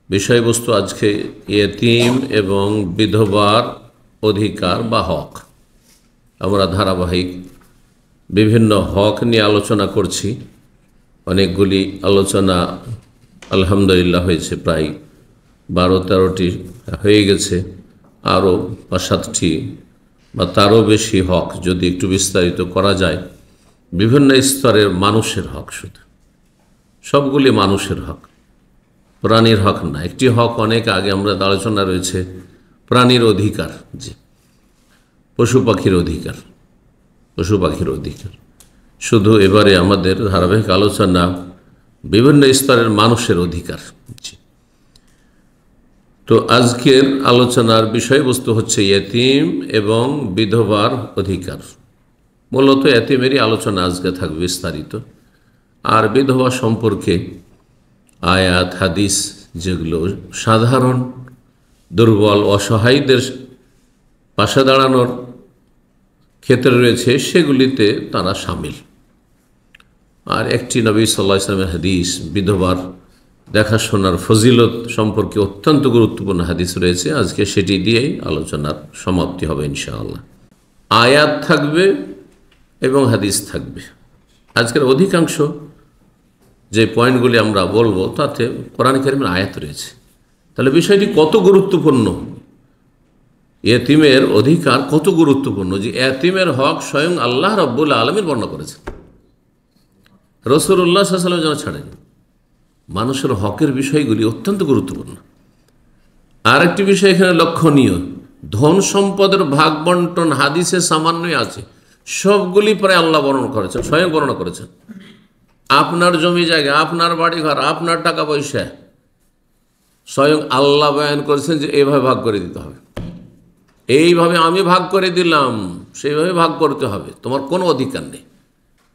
বিষয়বস্তু আজকে ইয়েতিম এবং বিধবার অধিকার বা হক। আমরা ধারাবাহিক বিভিন্ন হক নিয়ে আলোচনা করছি। অনেকগুলি আলোচনা আলহামদুলিল্লাহ হয়েছে, প্রায় 12-13টি হয়ে গেছে। আরও 5-7টি বা তারও বেশি হক যদি একটু বিস্তারিত করা যায়। বিভিন্ন স্তরের মানুষের হক, শুধু সবগুলি মানুষের হক, প্রাণীর হক না। একটি হক অনেক আগে আমরা আলোচনা রয়েছে, প্রাণীর অধিকার, জি, পশু পাখির অধিকার, পশু পাখির অধিকার। শুধু এবারে আমাদের ধারাবাহিক আলোচনা বিভিন্ন স্তরের মানুষের অধিকার। জি, তো আজকের আলোচনার বিষয়বস্তু হচ্ছে ইয়েতিম এবং বিধবার অধিকার। মূলত ইয়েতিমেরই আলোচনা আজকে থাকবে বিস্তারিত, আর বিধবা সম্পর্কে আয়াত হাদিস যেগুলো সাধারণ দুর্বল অসহায়দের পাশে দাঁড়ানোর ক্ষেত্রে রয়েছে, সেগুলিতে তারা সামিল। আর একটি নবী সাল্লাল্লাহু আলাইহি ওয়াসাল্লামের হাদিস বিধবার দেখাশোনার ফজিলত সম্পর্কে অত্যন্ত গুরুত্বপূর্ণ হাদিস রয়েছে। আজকে সেটি দিয়েই আলোচনার সমাপ্তি হবে ইনশাআল্লাহ। আয়াত থাকবে এবং হাদিস থাকবে। আজকের অধিকাংশ যে পয়েন্টগুলি আমরা বলবো তাতে কোরআন কারীমের আয়াত রয়েছে। তাহলে বিষয়টি কত গুরুত্বপূর্ণ, ইয়েতিমের অধিকার কত গুরুত্বপূর্ণ, যে ইয়েতিমের হক স্বয়ং আল্লাহ রাব্বুল আলামিন বর্ণনা করেছেন, রাসূলুল্লাহ সাল্লাল্লাহু আলাইহি ওয়াসাল্লাম যেন ছাড়েন। মানুষের হকের বিষয়গুলি অত্যন্ত গুরুত্বপূর্ণ। আর একটি বিষয় এখানে লক্ষণীয়, ধন সম্পদের ভাগ বন্টন হাদিসে সামান্যই আছে, সবগুলি প্রায় আল্লাহ বর্ণনা করেছেন, স্বয়ং বর্ণনা করেছেন। আপনার জমি জায়গা, আপনার বাড়ি ঘর, আপনার টাকা পয়সা, স্বয়ং আল্লাহ বয়ান করেছেন যে এইভাবে ভাগ করে দিতে হবে, এইভাবে আমি ভাগ করে দিলাম, সেইভাবে ভাগ করতে হবে, তোমার কোনো অধিকার নেই।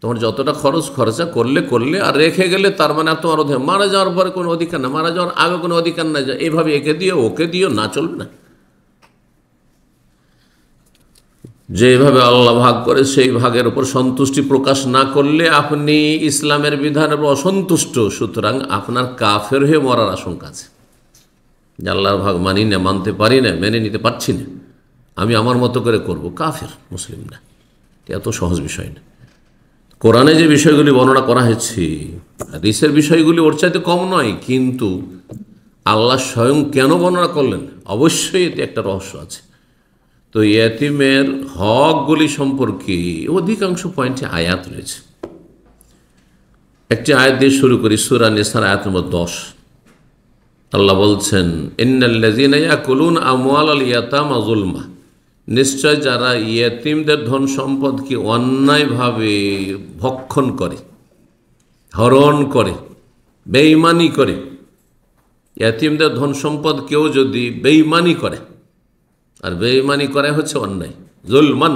তোমার যতটা খরচা করলে আর রেখে গেলে তার মানে তোমার অধিকার, মারা যাওয়ার পরে কোনো অধিকার না, মারা যাওয়ার আগে কোনো অধিকার নাই যে এইভাবে একে দিও ওকে দিও, না, চলবে না। যেভাবে আল্লাহ ভাগ করে সেই ভাগের উপর সন্তুষ্টি প্রকাশ না করলে আপনি ইসলামের বিধানের উপর অসন্তুষ্ট, সুতরাং আপনার কাফের হয়ে মরার আশঙ্কা আছে। যে আল্লাহর ভাগ মানি না, মানতে পারি না, মেনে নিতে পারছি না, আমি আমার মতো করে করব, কাফের, মুসলিম না। এত সহজ বিষয় না। কোরআনে যে বিষয়গুলি বর্ণনা করা হয়েছে, হাদিসের বিষয়গুলি ওর চাইতে কম নয়, কিন্তু আল্লাহ স্বয়ং কেন বর্ণনা করলেন, অবশ্যই এতে একটা রহস্য আছে। তো ইয়েতিমের হকগুলি সম্পর্কে অধিকাংশ পয়েন্টে আয়াত রয়েছে। একটি আয়াত দিয়ে শুরু করি, সূরা নিসার আয়াত নম্বর 10। আল্লাহ বলছেন, ইন্নাল্লাযীনা ইয়াকুলুনা আমওয়ালাল ইয়াতামা যুলমা, নিশ্চয় যারা ইয়েতিমদের ধন সম্পদকে অন্যায়ভাবে ভক্ষণ করে, হরণ করে, বেঈমানি করে। ইয়েতিমদের ধন সম্পদ কেউ যদি বেঈমানি করে, আর বেঈমানি করে হচ্ছে অন্যায়, যুলমান,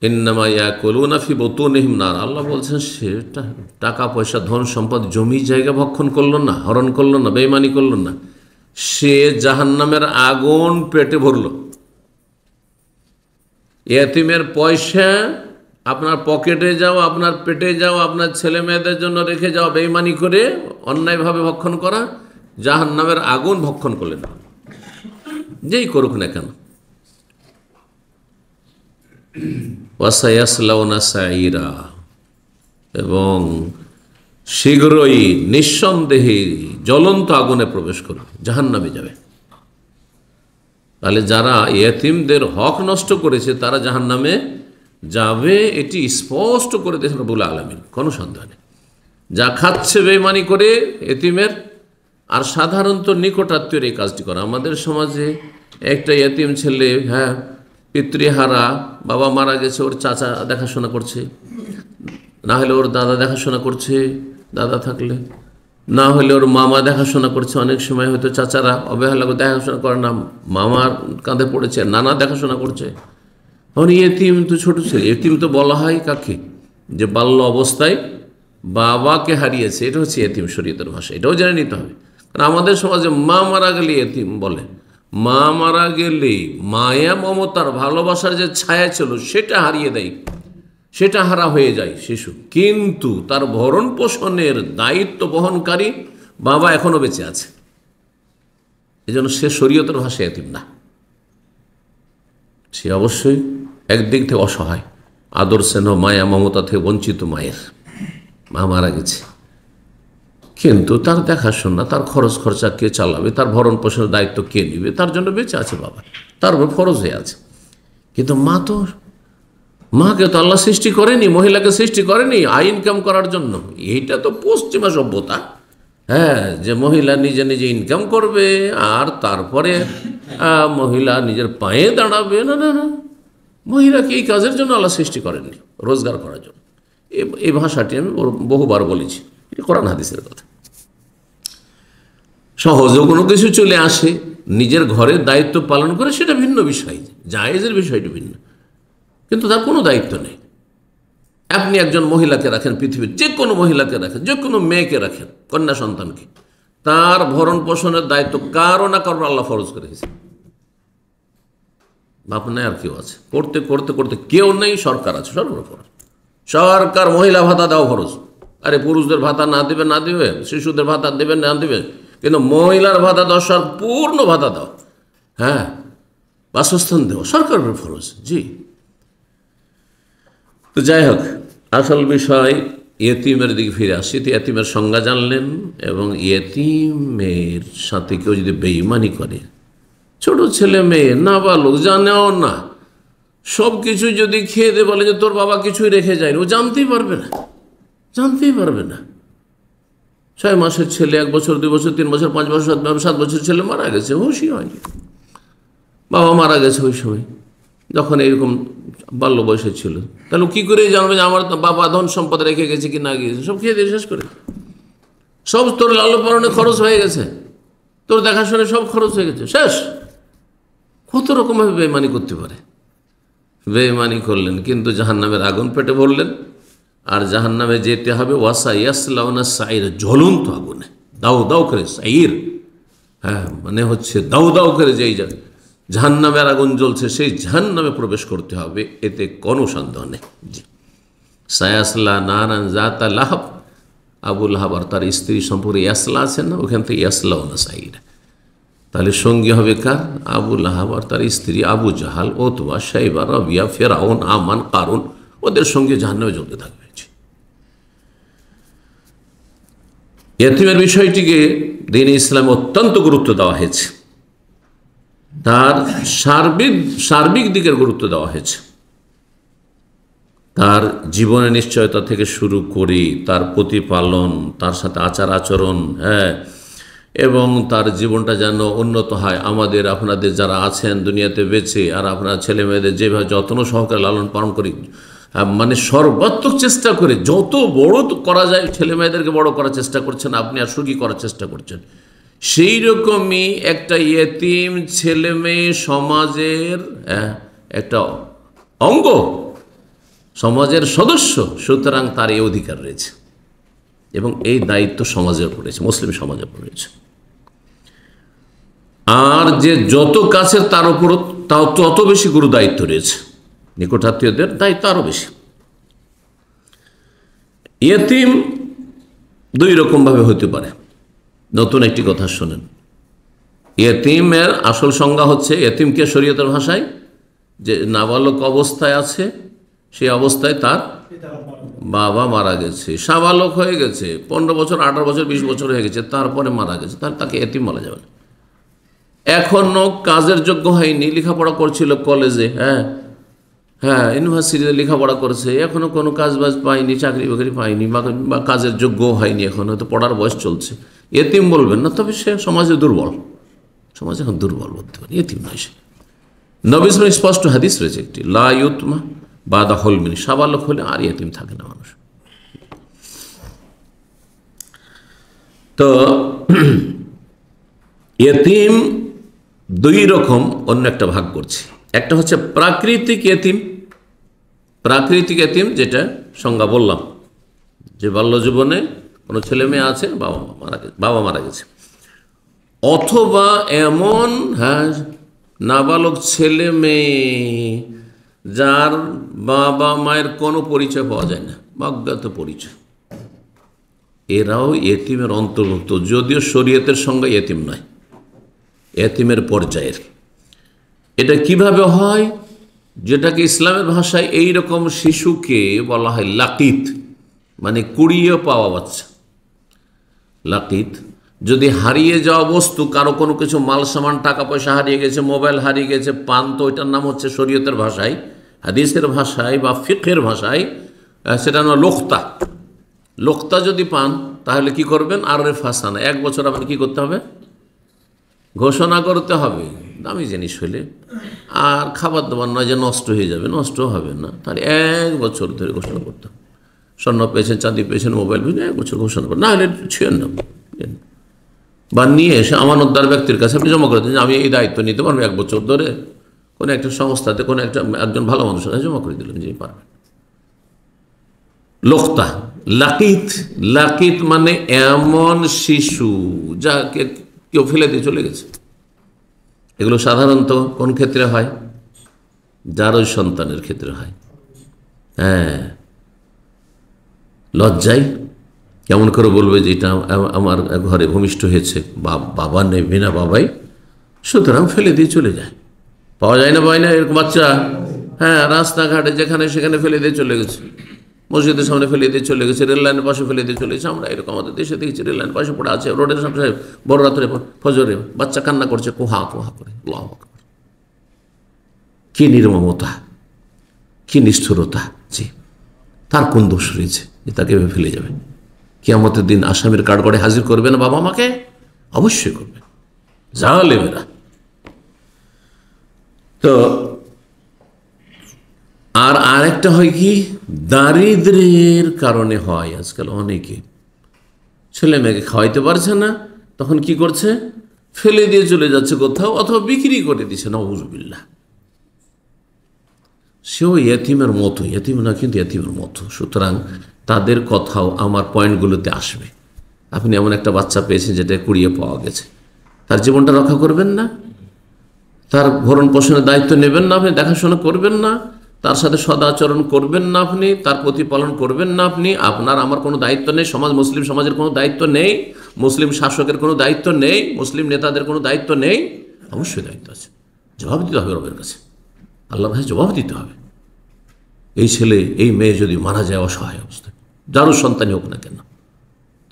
ইন্নামা ইয়াকুলুনা ফি বুতুনিহিম নার। আল্লাহ বলছেন সে টাকা পয়সা ধন সম্পদ জমি জায়গা ভক্ষণ করলো না, হরণ করলো না, বেঈমানি করলো না, সে জাহান্নামের আগুন পেটে ভরল। ইয়েতিমের পয়সা আপনার পকেটে যাও, আপনার পেটে যাও, আপনার ছেলে মেয়েদের জন্য রেখে যাও, বেঈমানি করে অন্যায়ভাবে ভক্ষণ করা, জাহান্নামের আগুন ভক্ষণ করলেন, যেই করুক না কেন। ওয়াসায়াসলাউনা সাঈরা, এবং শীঘ্রই নিঃসন্দেহে জ্বলন্ত আগুনে প্রবেশ করবে, জাহান্নামে যাবে। তাহলে যারা ইয়েতিমদের হক নষ্ট করেছে তারা জাহান্নামে যাবে, এটি স্পষ্ট করে দিয়েছেন রব্বুল আলামিন, কোনো সন্দেহ নেই। যা খাচ্ছে বেঈমানি করে এতিমের, আর সাধারণত নিকটাত্মীয় এই কাজটি করা। আমাদের সমাজে একটা ইয়েতিম ছেলে, হ্যাঁ, পিতৃহারা, বাবা মারা গেছে, ওর চাচা দেখাশোনা করছে, না হলে ওর দাদা দেখাশোনা করছে, দাদা থাকলে, না হলে ওর মামা দেখাশোনা করছে। অনেক সময় হয়তো চাচারা অবহেলা করে দেখাশোনা করে না, মামার কাঁধে পড়েছে, নানা দেখাশোনা করছে। এখন ইয়েতিম তো ছোট ছেলে, ইয়েতিম তো বলা হয় কাকে, যে বাল্য অবস্থায় বাবাকে হারিয়েছে, এটা হচ্ছে ইয়েতিম শরীয়তের ভাষা, এটাও জেনে নিতে হবে। কারণ আমাদের সমাজে মা মারা গেলে ইয়েতিম বলে, মা মারা গেলে মায়া মমতার ভালোবাসার যে ছায়া ছিল সেটা হারিয়ে দেয়, সেটা হারা হয়ে যায় শিশু, কিন্তু তার ভরণ পোষণের দায়িত্ব বহনকারী বাবা এখনো বেঁচে আছে, এজন্য সে শরীয়তের ভাষায় এতিম না। সে অবশ্যই একদিক থেকে অসহায়, আদর স্নেহ মায়া মমতা থেকে বঞ্চিত মায়ের, মা মারা গেছে, কিন্তু তার দেখাশোনা, তার খরচ খরচা কে চালাবে, তার ভরণ পোষণের দায়িত্ব কে নেবে, তার জন্য বেঁচে আছে বাবা, তার উপর ফরজ হয়ে আছে। কিন্তু মাকে তো আল্লাহ সৃষ্টি করেনি, মহিলাকে সৃষ্টি করেনি ইনকাম করার জন্য। এইটা তো পশ্চিমা সভ্যতা, হ্যাঁ, যে মহিলা নিজে নিজে ইনকাম করবে আর তারপরে মহিলা নিজের পায়ে দাঁড়াবে। না না না, মহিলাকে এই কাজের জন্য আল্লাহ সৃষ্টি করেননি, রোজগার করার জন্য। এই ভাষাটি আমি বহুবার বলেছি, এটা কোরআন হাদিসের কথা। সহজে কোনো কিছু চলে আসে, নিজের ঘরের দায়িত্ব পালন করে, সেটা ভিন্ন বিষয়, জায়েজের বিষয়টি ভিন্ন, কিন্তু তার কোনো দায়িত্ব নেই। আপনি একজন মহিলাকে রাখেন, পৃথিবীর যে কোনো মহিলাকে রাখেন, যে কোনো মেয়েকে রাখেন, কন্যা সন্তানকে, তার ভরণ পোষণের দায়িত্ব কারো না কারো আল্লাহ ফরজ করে দিয়েছে। বাপ নাই আর কেউ আছে, করতে করতে করতে কেউ নেই, সরকার আছে, সরকার ফরজ। সরকার মহিলা ভাতা দেওয়া ফরজ। আরে পুরুষদের ভাতা না দেবে না দেবে, শিশুদের ভাতা দেবে না দেবে, কিন্তু মহিলার ভাতা দেওয়া, পূর্ণ ভাতা দাও, হ্যাঁ, বাসস্থান দেওয়া সরকারের ফরজ। জি, তো যাই হোক, আসল বিষয় ইয়েতিমের দিকে ফিরে আসি। তো ইয়েতিমের সংজ্ঞা জানলেন, এবং ইয়েতিমের সাথে কেউ যদি বেঈমানি করে, ছোট ছেলে মেয়ে নাবালক জানেও না, সব কিছু যদি খেয়ে দিয়ে বলে যে তোর বাবা কিছুই রেখে যায়নি, ও জানতেই পারবে না, জানতেই পারবে না। 6 মাসের ছেলে, 1 বছর 2 বছর 3 বছর 5 বছর 7 বছর ছেলে মারা গেছে, হুঁশই হয়নি, বাবা মারা গেছে ওই সময় যখন এইরকম বাল্য বয়সে ছিল। তাহলে কি করে জানবে যে আমার বাবা ধন সম্পদ রেখে গেছে কি না গিয়েছে? সব খেয়ে দিয়ে শেষ করে, সব তোর লালন পালনে খরচ হয়ে গেছে, তোর দেখাশোনা সব খরচ হয়ে গেছে, শেষ। কত রকমভাবে বেঈমানি করতে পারে। বেঈমানি করলেন, কিন্তু জাহান্নামের আগুন পেটে ভরলেন, আর জাহান্নামে যেতে হবে ওয়াসা ইয়াসলাউনা সাইর, জ্বলন্ত আগুনে, দাউ দাউ করে সাইর, হ্যাঁ, মানে হচ্ছে দাউ দাউ করে যেই জাহান্নামের আগুন জ্বলছে, সেই জাহান্নামে প্রবেশ করতে হবে, এতে কোনো সন্দেহ নেই। জি, সায়াসলা নারান জাতা লাহাব, আবু লাহাব আর তার স্ত্রী সম্পর্কে ইয়াসলা আছেন না, ওখান থেকে ইয়াসলাউনা সাইর। তাহলে সঙ্গী হবে কার? আবু লাহাব আর তার স্ত্রী আবু জাহাল, ওতবা, শাইবা, রাবিয়া, ফেরাউন, আমান, কারুন, ওদের সঙ্গে জাহান্নামে জ্বলতে থাকবে। ইয়েতিমের বিষয়টিকে দ্বীন-ই ইসলামে অত্যন্ত গুরুত্ব দেওয়া হয়েছে, তার সার্বিক দিকের গুরুত্ব দেওয়া হয়েছে। তার জীবনের নিশ্চয়তা থেকে শুরু করে তার প্রতিপালন, তার সাথে আচার আচরণ, হ্যাঁ, এবং তার জীবনটা যেন উন্নত হয়। আমাদের আপনাদের যারা আছেন দুনিয়াতে বেঁচে, আর আপনার ছেলে মেয়েদের যেভাবে যত্ন সহকারে লালন পালন করি, মানে সর্বাত্মক চেষ্টা করে যত বড় করা যায় ছেলে মেয়েদেরকে বড় করার চেষ্টা করছেন আপনি, আর সুখী করার চেষ্টা করছেন। সেই রকমই একটা ইয়েতিম ছেলে মেয়ে সমাজের একটা অঙ্গ, সমাজের সদস্য, সুতরাং তার এই অধিকার রয়েছে, এবং এই দায়িত্ব সমাজের পড়েছে, মুসলিম সমাজে পড়েছে। আর যে যত কাছের তার উপর তাও তত বেশি গুরু দায়িত্ব রয়েছে, নিকটাত্মীয়দের দায়িত্ব আরো বেশি। ইয়েতিম 2 রকমভাবে হতে পারে। নতুন একটি কথা শোনেন, ইয়েতিমের আসল সংজ্ঞা হচ্ছে, ইয়েতিমকে শরীয়তের ভাষায় যে নাবালক অবস্থায় আছে, সেই অবস্থায় তার বাবা মারা গেছে, সাবালক হয়ে গেছে, 15 বছর 18 বছর 20 বছর হয়ে গেছে, তারপরে মারা গেছে, তাহলে তাকে ইয়েতিম বলা যাবে না। এখনো কাজের যোগ্য হয়নি, লেখাপড়া করছিল কলেজে, হ্যাঁ, ইউনিভার্সিটিতে লেখাপড়া করেছে, এখনো কোনো কাজ বাজ পায়নি, চাকরি বাকরি পায়নি, বা কাজের যোগ্য হয়নি, এখন হয়তো পড়ার বয়স চলছে, ইয়েতিম বলবেন না। তবে সে সমাজে দুর্বল, সমাজ এখন দুর্বল বলতে পারে, ইয়েতিম নয় সে। নবী সাল্লাল্লাহু স্পষ্ট হাদিস রয়েছে একটি, লা ইউতমা বাদা হলমিন, সাবালক হলে আর ইয়েতিম থাকে না মানুষ। তো ইয়েতিম 2 রকম, অন্য একটা ভাগ করছি। একটা হচ্ছে প্রাকৃতিক ইয়েতিম। প্রাকৃতিক ইয়েতিম যেটা সংজ্ঞা বললাম, যে বাল্য জীবনে কোনো ছেলে মেয়ে আছে, বাবা মারা গেছে, অথবা এমন নাবালক ছেলে মেয়ে যার বাবা মায়ের কোনো পরিচয় পাওয়া যায় না, অজ্ঞাত পরিচয়, এরাও এতিমের অন্তর্ভুক্ত, যদিও শরীয়তের সঙ্গে এতিম নয়, এতিমের পর্যায়ের। এটা কিভাবে হয়? যেটাকে ইসলামের ভাষায় এই রকম শিশুকে বলা হয় লাকিত, মানে কুড়িয়ে পাওয়া বাচ্চা। লাকিত যদি হারিয়ে যাওয়া বস্তু, কারো কোনো কিছু মাল সামান, টাকা পয়সা হারিয়ে গেছে, মোবাইল হারিয়ে গেছে, পান, তো ওইটার নাম হচ্ছে শরীয়তের ভাষায়, হাদিসের ভাষায় বা ফিকহের ভাষায় সেটা না লোকতা। লোকতা যদি পান তাহলে কি করবেন? আররে ফাসানা, 1 বছর আপনি কি করতে হবে? ঘোষণা করতে হবে। দামি জিনিস হলে আর খাবার দাবার নয় যে নষ্ট হয়ে যাবে, নষ্ট হবে না, তাহলে 1 বছর ধরে ঘোষণা করতে হবে। স্বর্ণ পেয়েছেন, চাঁদি পেয়েছেন, মোবাইল পেয়েছেন, 1 বছর ঘোষণা করবেন, না হলে ছুঁয়েন না, বা নিয়ে এসে আমানতদার ব্যক্তির কাছে আপনি জমা করে দিন, আমি এই দায়িত্ব নিতে পারবো 1 বছর ধরে, কোনো একটা সংস্থাতে, কোনো একজন ভালো মানুষের কাছে জমা করে দিলেন, যে পারবেন। লোকতা। লাকিত, লাকিত মানে এমন শিশু যাকে কেউ ফেলে দিয়ে চলে গেছে। এগুলো সাধারণত কোন ক্ষেত্রে হয়? যার ওই সন্তানের ক্ষেত্রে হয়। হ্যাঁ, লজ্জায় কেমন করে বলবে যে এটা আমার ঘরে ভূমিষ্ঠ হয়েছে, বাবা নেই, বিনা বাবাই, সুতরাং ফেলে দিয়ে চলে যায়। পাওয়া যায় না, পায় না এরকম বাচ্চা। হ্যাঁ, রাস্তাঘাটে যেখানে সেখানে ফেলে দিয়ে চলে গেছে, মসজিদের সামনে ফেলে দিয়ে চলে গেছে, রেল লাইনের পাশে ফেলে দিয়ে চলে গেছে। আমরা এরকম আমাদের দেশে দেখেছি, রেল লাইনের পাশে পড়ে আছে, রোডের সামনে বড় রাত্রে ফজরে বাচ্চা কান্না করছে, কুহা কুহা করে। আল্লাহু আকবার! কি নির্মমতা, কি নিষ্ঠুরতা! জি, তার কোন দোষ রয়েছে যে তাকে ফেলে যাবে? কিয়ামতের দিন আসামির কাঠগড়ে হাজির করবে না বাবা মাকে? অবশ্যই করবে, জালেমেরা। তো আর আরেকটা হয় কি, দারিদ্র্যের কারণে হয়। আজকাল অনেকে ছেলে মেয়েকে খাওয়াইতে পারছে না, তখন কি করছে? ফেলে দিয়ে চলে যাচ্ছে কোথাও, অথবা বিক্রি করে দিচ্ছে, নাউযুবিল্লাহ। সেও ইয়েতিমের মতো, ইয়েতিম না কিন্তু ইয়েতিমের মতো। সুতরাং তাদের কথাও আমার পয়েন্টগুলোতে আসবে। আপনি এমন একটা বাচ্চা পেয়েছেন যেটা কুড়িয়ে পাওয়া গেছে, তার জীবনটা রক্ষা করবেন না? তার ভরণ পোষণের দায়িত্ব নেবেন না আপনি? দেখাশোনা করবেন না? তার সাথে সদাচরণ করবেন না আপনি? তার প্রতিপালন করবেন না আপনি? আপনার আমার কোনো দায়িত্ব নেই, মুসলিম সমাজের কোনো দায়িত্ব নেই, মুসলিম শাসকের কোনো দায়িত্ব নেই, মুসলিম নেতাদের কোনো দায়িত্ব নেই? অবশ্যই দায়িত্ব আছে, জবাব দিতে হবে রবের কাছে, আল্লাহর কাছে জবাব দিতে হবে। এই ছেলে এই মেয়ে যদি মারা যায় অসহায় অবস্থায়, যারও সন্তানই হোক না কেন,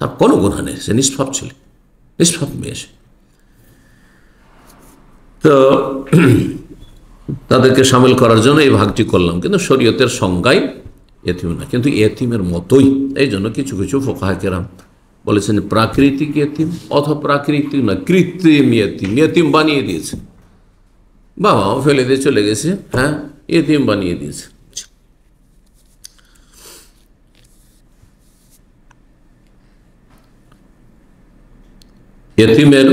তার কোনো গুনাহ নেই, সে নিষ্পাপ ছেলে, নিষ্পাপ মেয়ে। তো তাদেরকে সামিল করার জন্য এই ভাগটি করলাম, কিন্তু শরীয়তের সংজ্ঞায় এতিম না, কিন্তু এতিমের মতোই। এই জন্য কিছু কিছু ফুকাহা কেরাম বলেছেন প্রাকৃতিক এতিম, অথবা প্রাকৃতিক না, কৃত্রিম এতিম, এতিম বানিয়ে দিয়েছে, বাবা ফেলে দিয়ে চলে গেছে, হ্যাঁ, এতিম বানিয়ে দিয়েছে। এতিমের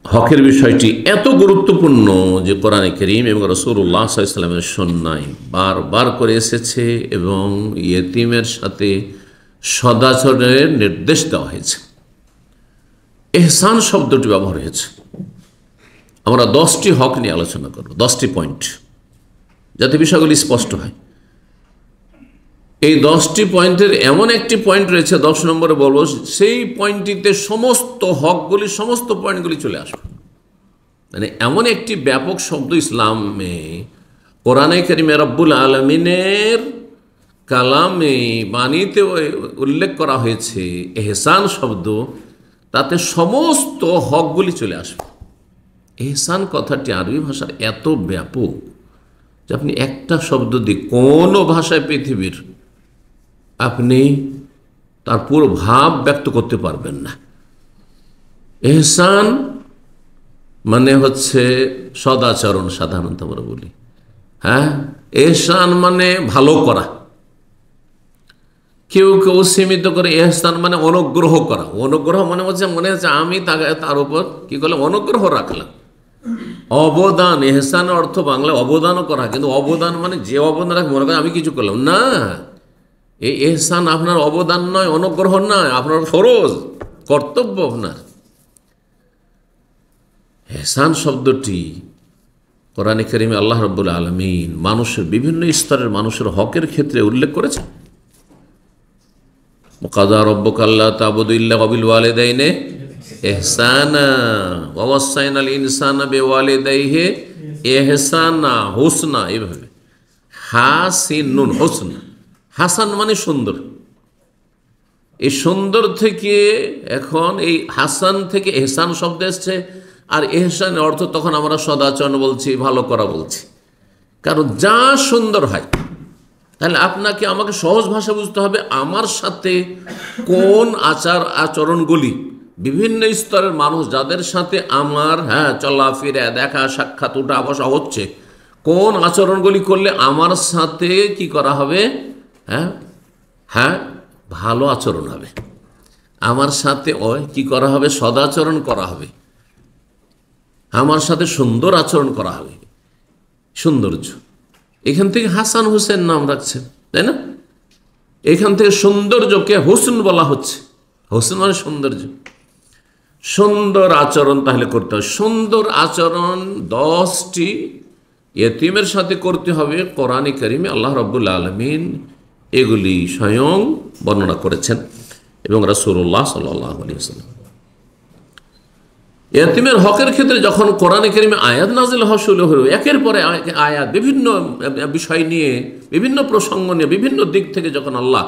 হকের বিষয়টি এত গুরুত্বপূর্ণ যে কোরআনে কারীম এবং রাসূলুল্লাহ সাল্লাল্লাহু আলাইহি ওয়াসাল্লামের সুন্নায় বারবার করে এসেছে, এবং ইয়েতিমের সাথে সদাচরণের নির্দেশ দেওয়া হয়েছে। ইহসান শব্দটি ব্যবহার হয়েছে। আমরা 10টি হক নিয়ে আলোচনা করব, 10টি পয়েন্ট, যাতে বিষয়গুলি স্পষ্ট হয়। এই 10টি পয়েন্টের এমন একটি পয়েন্ট রয়েছে 10 নম্বরে বলবো, সেই পয়েন্টটিতে সমস্ত হকগুলি, সমস্ত পয়েন্টগুলি চলে আসবে। মানে এমন একটি ব্যাপক শব্দ ইসলামে, কোরআনে কারীমে রব্বুল আলামিনের কালামে, বাণীতে উল্লেখ করা হয়েছে এহসান শব্দ, তাতে সমস্ত হকগুলি চলে আসবে। এহসান কথাটি আরবি ভাষার এত ব্যাপক যে আপনি একটা শব্দ দিয়ে কোনো ভাষায় পৃথিবীর আপনি তার পুরো ভাব ব্যক্ত করতে পারবেন না। এহসান মানে হচ্ছে সদাচরণ, সাধারণত আমরা বলি, হ্যাঁ। এহসান মানে ভালো করা। কেউ কেউ সীমিত করে এহসান মানে অনুগ্রহ করা। অনুগ্রহ মনে হচ্ছে আমি তার উপর কি করলাম, অনুগ্রহ রাখলাম। অবদান, এহসান অর্থ বাংলায় অবদানও করা, কিন্তু অবদান মানে যে অবদান রাখ, মনে করেন আমি কিছু করলাম না। এই এহসান আপনার অবদান নয়, অনুগ্রহ নয়, আপনার ফরজ, কর্তব্য আপনার। এহসান শব্দটি কোরআনে কারিমে আল্লাহ রাব্বুল আলামিন মানুষের বিভিন্ন স্তরের মানুষের হকের ক্ষেত্রে উল্লেখ করেছেন। ওয়াকাযা রাব্বুকা আল্লা তা'বুদু ইল্লা বিল ওয়ালিদাইনি ইহসানা ওয়া ওয়াসাইনাল ইনসানা বিওয়ালিদাইহি ইহসানা, হুসনা, এইভাবে হাসিনুন, হুসনা, হাসান মানে সুন্দর। এই সুন্দর থেকে এখন এই হাসান থেকে এহসান শব্দ এসছে। আর এহসানের অর্থ তখন আমরা সদাচরণ বলছি, ভালো করা বলছি। কারণ যা সুন্দর হয়, তাহলে আপনাকে আমাকে সহজ ভাষা বুঝতে হবে আমার সাথে কোন আচরণগুলি বিভিন্ন স্তরের মানুষ যাদের সাথে আমার চলাফেরা, দেখা সাক্ষাৎ, উঠা বসা হচ্ছে, কোন আচরণগুলি করলে আমার সাথে কি করা হবে, ভালো আচরণ হবে, আমার সাথে কি করা হবে, সদাচরণ করা হবে, আমার সাথে সুন্দর আচরণ করা হবে। সৌন্দর্য, এখান থেকে হাসান হোসেন নাম রাখছেন, তাই না? এখান থেকে সৌন্দর্যকে হোসেন বলা হচ্ছে। হোসেন মানে সৌন্দর্য। সুন্দর আচরণ তাহলে করতে হবে। সুন্দর আচরণ 10টি ইয়েতিমের সাথে করতে হবে। কোরআনে কারিমে আল্লাহ রাব্বুল আলামিন এগুলি স্বয়ং বর্ণনা করেছেন এবং রাসূলুল্লাহ সাল্লাল্লাহু আলাইহি ওয়াসাল্লাম ইয়েতিমের হকের ক্ষেত্রে যখন কোরআনে কারিমে আয়াত নাযিল হওয়া শুরু হলো, একের পরে আয়াত বিভিন্ন বিষয় নিয়ে, বিভিন্ন প্রসঙ্গ নিয়ে, বিভিন্ন দিক থেকে যখন আল্লাহ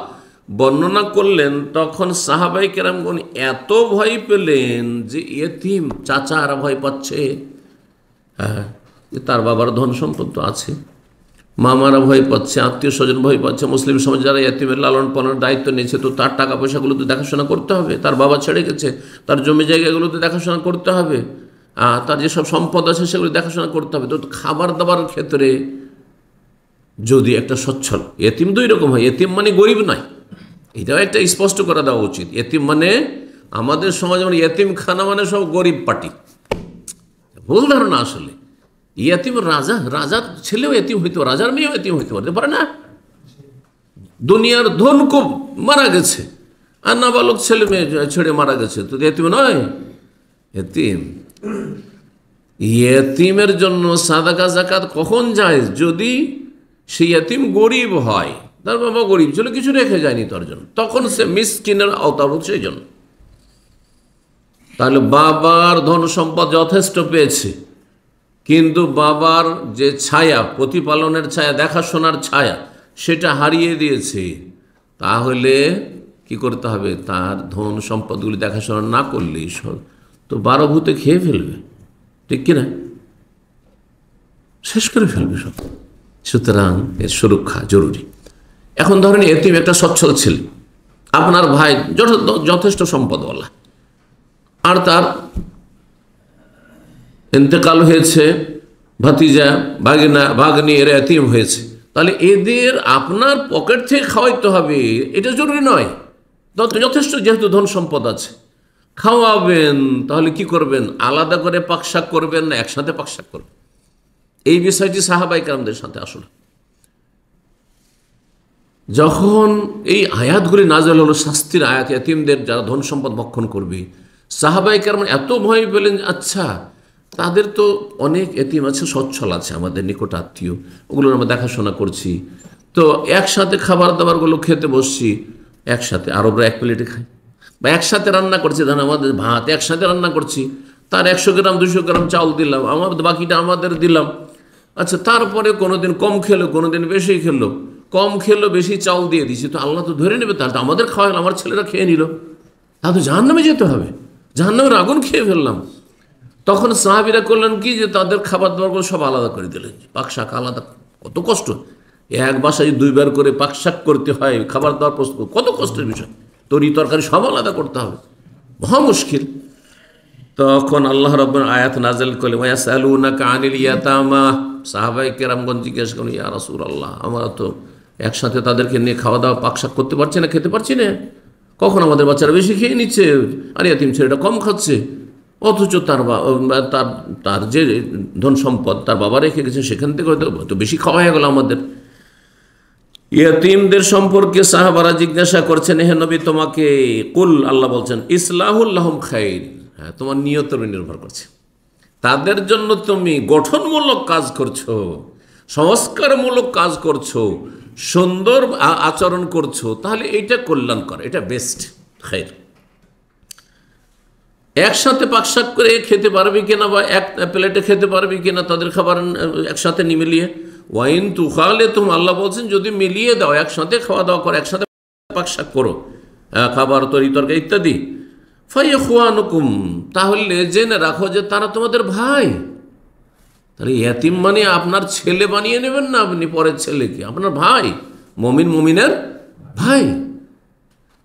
বর্ণনা করলেন, তখন সাহাবায়ে কেরামগণ এত ভয় পেলেন যে ইয়েতিম চাচারা ভয় পাচ্ছে, তার বাবার ধন সম্পদ তো আছে, মামারা ভয় পাচ্ছে, আত্মীয় স্বজন ভয় পাচ্ছে, মুসলিম সমাজ যারা ইয়েতিমের লালন পালনের দায়িত্ব নিয়েছে, তো তার টাকা পয়সাগুলো তো দেখাশোনা করতে হবে, তার বাবা ছেড়ে গেছে, তার জমি জায়গাগুলো তো দেখাশোনা করতে হবে, তার যেসব সম্পদ আছে সেগুলো দেখাশোনা করতে হবে। তো খাবার দাবার ক্ষেত্রে যদি একটা সচ্ছল, ইয়েতিম দুই রকম হয়, ইয়েতিম মানে গরিব নয়, এটাও একটা স্পষ্ট করে দেওয়া উচিত। ইয়েতিম মানে আমাদের সমাজে মানে ইয়েতিম খানা মানে সব গরিব পার্টি, ভুল ধারণা। আসলে ইয়েতিম রাজার ছেলেও এতিম হইতে পারে, রাজার মেয়েও এতিম হইতে পারে না? দুনিয়ার ধন খুব মারা গেছে আর নাবালক ছেলে মেয়ে ছেড়ে মারা গেছে, তো এতিম নয়? এতিম। ইয়েতিমের জন্য সাদাকা যাকাত কখন যায়? যদি সেই এতিম গরিব হয়, তার বাবা গরিব ছিল, কিছু রেখে যায়নি তার জন্য, তখন সে মিসকিনের আওতাভুক্ত। সেই জন্য তাহলে বাবার ধন সম্পদ যথেষ্ট পেয়েছে, কিন্তু বাবার যে ছায়া, প্রতিপালনের ছায়া, দেখাশোনার ছায়া, সেটা হারিয়ে দিয়েছে, তাহলে কি করতে হবে? তার ধন সম্পদগুলি দেখাশোনা না করলেই তো 12 ভূতে খেয়ে ফেলবে, ঠিক কিনা? শেষ করে ফেলবে সব। সুতরাং এর সুরক্ষা জরুরি। এখন ধরেন এতিম একটা সচ্ছল ছেলে, আপনার ভাই যথেষ্ট সম্পদওয়ালা, আর তার ইন্তেকাল হয়েছে, ভাতিজা, ভাগিনা, ভাগ্নি এরা এতিম হয়েছে, তাহলে এদের আপনার পকেট থেকে খাওয়াইতে হবে, এটা জরুরি নয়? যথেষ্ট যেহেতু ধন সম্পদ আছে, খাওয়াবেন। তাহলে কি করবেন? আলাদা করে পাকশাক করবেন না একসাথে পাকশাক করবেন? এই বিষয়টি সাহাবায়ে কেরামদের সাথে আসলে যখন এই আয়াতগুলি নাযিল হলো, শাস্তির আয়াত, এতিমদের যারা ধন সম্পদ ভক্ষণ করবে, সাহাবায়ে কেরাম এত ভয় পেলেন, আচ্ছা তাদের তো অনেক এতিম আছে, সচ্ছল আছে, আমাদের নিকট আত্মীয়, ওগুলোর আমরা দেখাশোনা করছি, তো একসাথে খাবার দাবারগুলো খেতে বসছি, একসাথে আরবরা এক প্লেটে খায়, বা একসাথে রান্না করছি, ধরেন আমাদের ভাত একসাথে রান্না করছি, তার 100 গ্রাম 200 গ্রাম চাউল দিলাম, আমাদের বাকিটা আমাদের দিলাম। আচ্ছা, তারপরে কোনোদিন কম খেলো, কোনোদিন বেশি খেলো, কম খেলো বেশি চাউল দিয়ে দিছি, তো আল্লাহ তো ধরে নেবে, তাহলে তো আমাদের খাওয়া হলো, আমার ছেলেরা খেয়ে নিল, তাহলে তো জাহান্নামে যেতে হবে, জাহান্নামের আগুন খেয়ে ফেললাম। তখন সাহাবীরা করলেন কি, যে তাদের খাবার দাবারগুলো সব আলাদা করে দিলেন, পাকশাক আলাদা। কত কষ্ট! এক বাসায় 2 বার করে পাকশাক করতে হয়, খাবার দাবার প্রস্তুত, কত কষ্টের বিষয়। তরি তরকারি সব আলাদা করতে হবে, মহা মুশকিল। তখন আল্লাহ রাব্বুল আয়াত নাযিল করলেন, ওয়ায়াসআলুনাকা আনিল ইয়াতামা। সাহাবায়ে কেরামগণ জিজ্ঞেস করলেন, ইয়া রাসূলুল্লাহ, আমরা তো একসাথে তাদেরকে নিয়ে খাওয়া দাওয়া পাকশাক করতে পারছি না, খেতে পারছি না, কখন আমাদের বাচ্চারা বেশি খেয়ে নিচ্ছে, আর ইয়াতিম ছেলেটা কম খাচ্ছে, অথচ তার যে ধন সম্পদ তার বাবা রেখে গেছে, সেখান থেকে হয়তো বেশি খাওয়া হয়ে গেল আমাদের। ইয়েতিমদের সম্পর্কে সাহাবারা জিজ্ঞাসা করছেন, হে নবী, তোমাকে কুল, আল্লাহ বলছেন, ইসলাহুল লাহুম খায়র, হ্যাঁ, তোমার নিয়তের উপর নির্ভর করছে। তাদের জন্য তুমি গঠনমূলক কাজ করছো, সংস্কারমূলক কাজ করছো, সুন্দর আচরণ করছো, তাহলে এইটা কল্যাণকর, এটা বেস্ট খায়ের। একসাথে পাকশাক করে খেতে পারবি কিনা বা এক প্লেটে খেতে পারবি কিনা তাদের খাবার একসাথে মিলিয়ে, ওয়াইন তুখালে তুমি আল্লাহ বলছেন যদি মিলিয়ে দাও, একসাথে খাওয়া দাওয়া করো, একসাথে পাকশাক করো, খাবার তরি তরকারি ইত্যাদি, ফাইয়াখওয়ানুকুম, তাহলে জেনে রাখো যে তারা তোমাদের ভাই। তাহলে ইয়াতিম মানে আপনার ছেলে বানিয়ে নেবেন না আপনি পরের ছেলেকে, আপনার ভাই, মমিন মমিনের ভাই।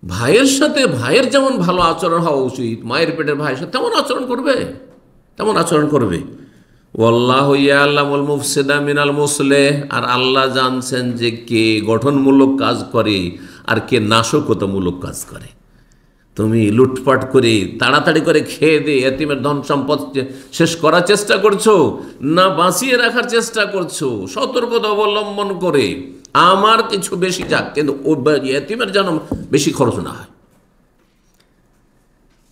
ভাইয়ের সাথে ভাইয়ের যেমন ভালো আচরণ হওয়া উচিত, মায়ের পেটের ভাইয়ের সাথে তেমন আচরণ করবে, তেমন আচরণ করবে। ওয়াল্লাহু ইয়ালামুল মুফসিদা মিনাল মুসলিহ, আর আল্লাহ জানছেন যে কে গঠনমূলক কাজ করে আর কে নাশকতামূলক কাজ করে। তুমি লুটপাট করে তাড়াতাড়ি করে খেয়ে দিয়ে এতিমের ধন সম্পদ শেষ করার চেষ্টা করছো, না বাঁচিয়ে রাখার চেষ্টা করছো সতর্কতা অবলম্বন করে আমার কিছু বেশি যাক, কিন্তু এতিমের যেন বেশি খরচ না হয়।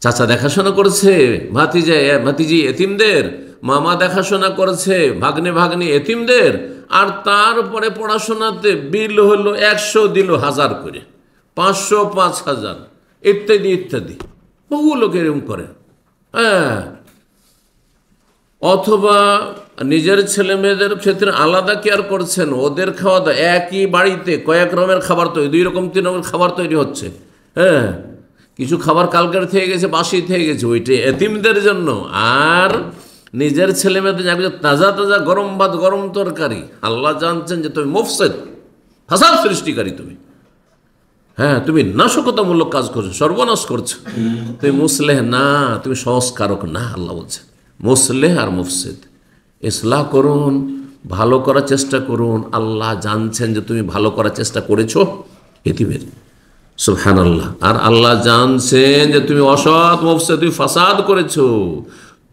চাচা দেখাশোনা করছে ভাতিজি এতিমদের, মামা দেখাশোনা করছে ভাগ্নে ভাগ্নি এতিমদের, আর তারপরে পড়াশোনাতে বিল হলো 100 দিল 1000 করে, 500 5000 ইত্যাদি ইত্যাদি। বহু লোক এরকম করে। হ্যাঁ, অথবা নিজের ছেলে মেয়েদের ক্ষেত্রে আলাদা কেয়ার করছেন, ওদের খাওয়া দাওয়া একই বাড়িতে কয়েক রকমের খাবার তৈরি, 2 রকম 3 রকমের খাবার তৈরি হচ্ছে। হ্যাঁ, কিছু খাবার কালকের থেকে গেছে, বাসি থেকে গেছে, ওইটা এতিমদের জন্য। আর নিজের ছেলে মেয়েদের তাজা তাজা গরম ভাত গরম তরকারি। আল্লাহ জানছেন যে তুমি মুফসিদ, ফাসাদ সৃষ্টিকারী তুমি। হ্যাঁ, তুমি নাশকতামূলক কাজ করছো, সর্বনাশ করছো। তুমি মুসলেহ না, তুমি সংস্কারক না। আল্লাহ বলছেন মুসলেহ আর মুফসিদ, ইসলাহ করুন, ভালো করার চেষ্টা করুন। আল্লাহ জানছেন যে তুমি ভালো করার চেষ্টা করেছো এতিমের, সুবহানাল্লাহ। আর আল্লাহ জানছেন যে তুমি অসৎ মুফসিদ, তুমি ফাসাদ করেছো,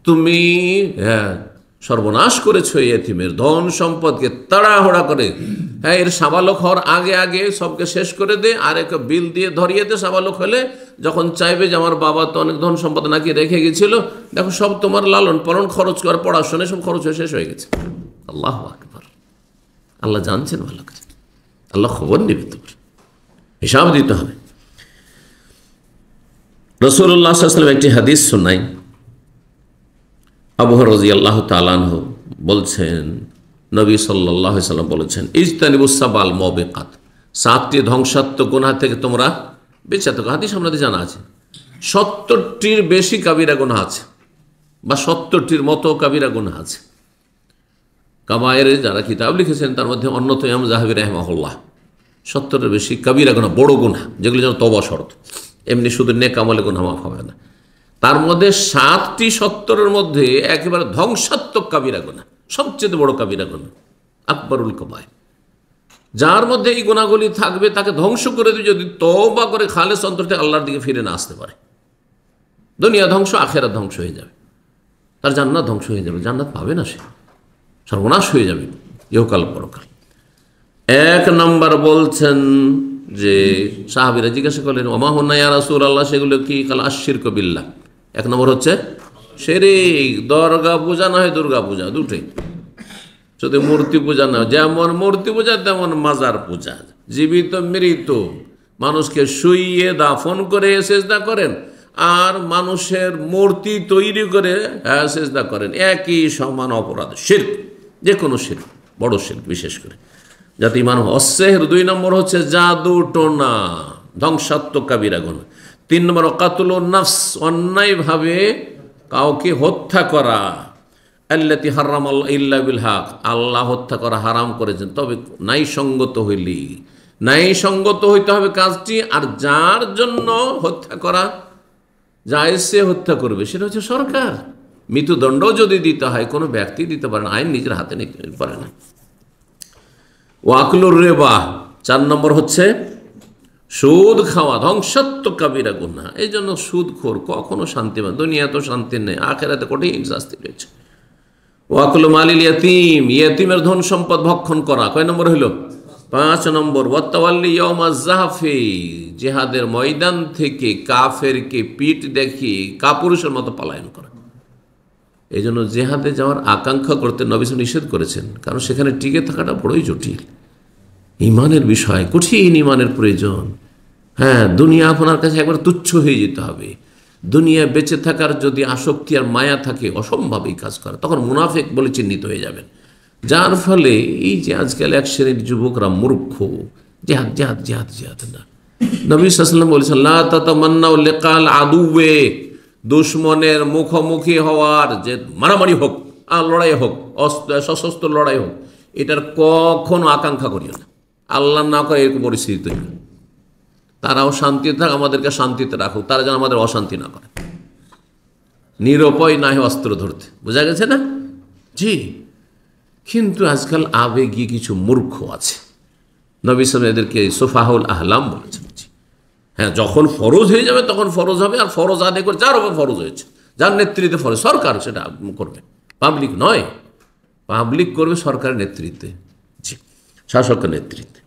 তুমি সর্বনাশ করেছো এই এতিমের ধন সম্পদকে তাড়াহুড়া করে। হ্যাঁ, এর সাবালক হওয়ার আগে আগে সবকে শেষ করে দে, আর এক বিল দিয়ে ধরিয়ে দে। সাবালক হলে যখন চাইবে যে আমার বাবা তো অনেক ধন সম্পদ নাকি রেখে গেছিল, দেখো সব তোমার লালন পালন খরচ কর, পড়াশোনায় সব খরচ হয়ে শেষ হয়ে গেছে। আল্লাহু আকবার। আল্লাহ জানছেন ভালো করে, আল্লাহ খবর নেবে, তোমার হিসাব দিতে হবে। রাসূলুল্লাহ সাল্লাল্লাহু আলাইহি ওয়াসাল্লাম একটি হাদিস শোনাই। আবু হুরায়রা রাদিয়াল্লাহু তাআলা আনহু বলছেন, নবী সাল্লাল্লাহু আলাইহি ওয়াসাল্লাম বলেছেন, ইজতানিবুস সাবাল মুবিকাত, 7টি ধ্বংসাত্মক গুনাহ থেকে তোমরা বেঁচে থাকো। হাদিস আমাদের জানা আছে। 70টির বেশি কাবিরা গুনাহ আছে, বা 70টির মতো কাবিরা গুনাহ আছে। কাবায়েরে যারা কিতাব লিখেছেন তার মধ্যে অন্যতম ইমাম যাহাবী রাহিমাহুল্লাহ, 70-এর বেশি কাবিরা গুনাহ, বড় গুনাহ, যেগুলো যেন তওবা শর্ত, এমনি শুধু নেক আমলে গুনাহ মাফ হবে না। তার মধ্যে 7টি 70-এর মধ্যে একেবারে ধ্বংসাত্মক কাবিরা গুনাহ, সবচেয়ে বড় কাবিরা গুনাহ, আকবরুল কাবায়ের। যার মধ্যে এই গুনাহগুলি থাকবে তাকে ধ্বংস করে দিয়ে যদি তওবা করে খালেস অন্তর থেকে আল্লাহর দিকে ফিরে না আসতে পারে, দুনিয়া ধ্বংস, আখিরাত ধ্বংস হয়ে যাবে, তার জান্নাত ধ্বংস হয়ে যাবে, জান্নাত পাবে না, সে সর্বনাশ হয়ে যাবে ইহকাল পরকাল। 1 নম্বর বলছেন যে সাহাবীরা জিজ্ঞাসা করলেন, ওমা হুন্না ইয়া রাসূলুল্লাহ, সেগুলো কি? কাল আশশিরকু বিল্লাহ। 1 নম্বর হচ্ছে শিরক, দরগা পূজা না হয় দুর্গা পূজা, দুটোই। শুধু মূর্তি পূজা না, যেমন মূর্তি পূজা তেমন মাজার পূজা, জীবিত মৃত মানুষকে শুইয়ে দাফন করে সেজদা করেন, আর মানুষের মূর্তি তৈরি করে সেজদা করেন, একই সমান অপরাধ। শিরক, যে কোনো শিরক, বড় শিরক বিশেষ করে, যাতে ইমান অসেহর। 2 নম্বর হচ্ছে জাদু টোনা, ধ্বংসাত্মক কাবিরা গুনাহ। 3 নম্বর কাতলুন নাফস, অন্যায়ভাবে কাউকে হত্যা করা। আল্লাতী হারামাল্লাহু ইল্লা বিল হক, আল্লাহ হত্যা করা হারাম করেছেন, তবে ন্যায়সঙ্গত হইলি, ন্যায়সঙ্গত হইতে হবে কাজটি। আর যার জন্য হত্যা করা যায় সে হত্যা করবে, সেটা হচ্ছে সরকার। মৃত্যুদণ্ড যদি দিতে হয়, কোনো ব্যক্তি দিতে পারে না, আইন নিজের হাতে নিতে পারে না। ওয়াকলুর রিবা, 4 নম্বর হচ্ছে সুদ খাওয়া, ধ্বংসাত্মক কাবিরা গুনাহ। এই জন্য সুদখোর কখনো শান্তি পায়, দুনিয়া তো শান্তি নেই, আখিরাতে কঠিন শাস্তি রয়েছে। ওয়াকলু মালিল ইয়াতীম, ইয়াতীমের ধন সম্পদ ভক্ষণ করা। কয় নম্বর হইল? 5 নম্বর ওয়াতাওয়াল্লি ইয়াউমাজ যাহফি, জিহাদের ময়দান থেকে কাফেরকে পিঠ দেখিয়ে কাপুরুষের মতো পলায়ন করা। এই জন্য জেহাদে যাওয়ার আকাঙ্ক্ষা করতে নবী সাল্লাল্লাহু আলাইহি ওয়াসাল্লাম নিষেধ করেছেন, কারণ সেখানে টিকে থাকাটা বড়ই জটিল, ইমানের বিষয়, কঠিন ইমানের প্রয়োজন। হ্যাঁ, দুনিয়া আপনার কাছে একবার তুচ্ছ হয়ে যেতে হবে। দুনিয়ায় বেঁচে থাকার যদি আসক্তি আর মায়া থাকে, অসম্ভব এই কাজ করা, তখন মুনাফিক বলে চিহ্নিত হয়ে যাবেন। যার ফলে এই যে আজকাল এক শ্রেণীর যুবকরা মূর্খ, জেহাদ জেহাদ জেহাদ জেহাদ না। নবী সাল্লাল্লাহু আলাইহি ওয়াসাল্লাম বলেছেন, লা তাতামান্নাউ লিকাল আদুওয়ে, দুশমনের মুখোমুখি হওয়ার, যে মারামারি হোক আর লড়াই হোক, সশস্ত্র লড়াই হোক, এটার কখনো আকাঙ্ক্ষা করিও না। আল্লাহ না করে এরকম পরিস্থিতি তৈরি। তারাও শান্তিতে থাক, আমাদেরকে শান্তিতে রাখুক, তারা যেন আমাদের অশান্তি না করে। নিরুপায় না হয় অস্ত্র ধরতে, বোঝা গেছে না? জি। কিন্তু আজকাল আবেগী কিছু মূর্খ আছে, নবী সাল্লাল্লাহু আলাইহি ওয়াসাল্লাম এদেরকে সুফাহুল আহলাম বলেছেন। হ্যাঁ, যখন ফরজ হয়ে যাবে তখন ফরজ হবে, আর ফরজ আদায় করে যার উপর ফরজ হয়েছে, যার নেতৃত্বে ফরজ, সরকার সেটা করবে, পাবলিক নয়। পাবলিক করবে সরকারের নেতৃত্বে, জি, শাসকের নেতৃত্বে।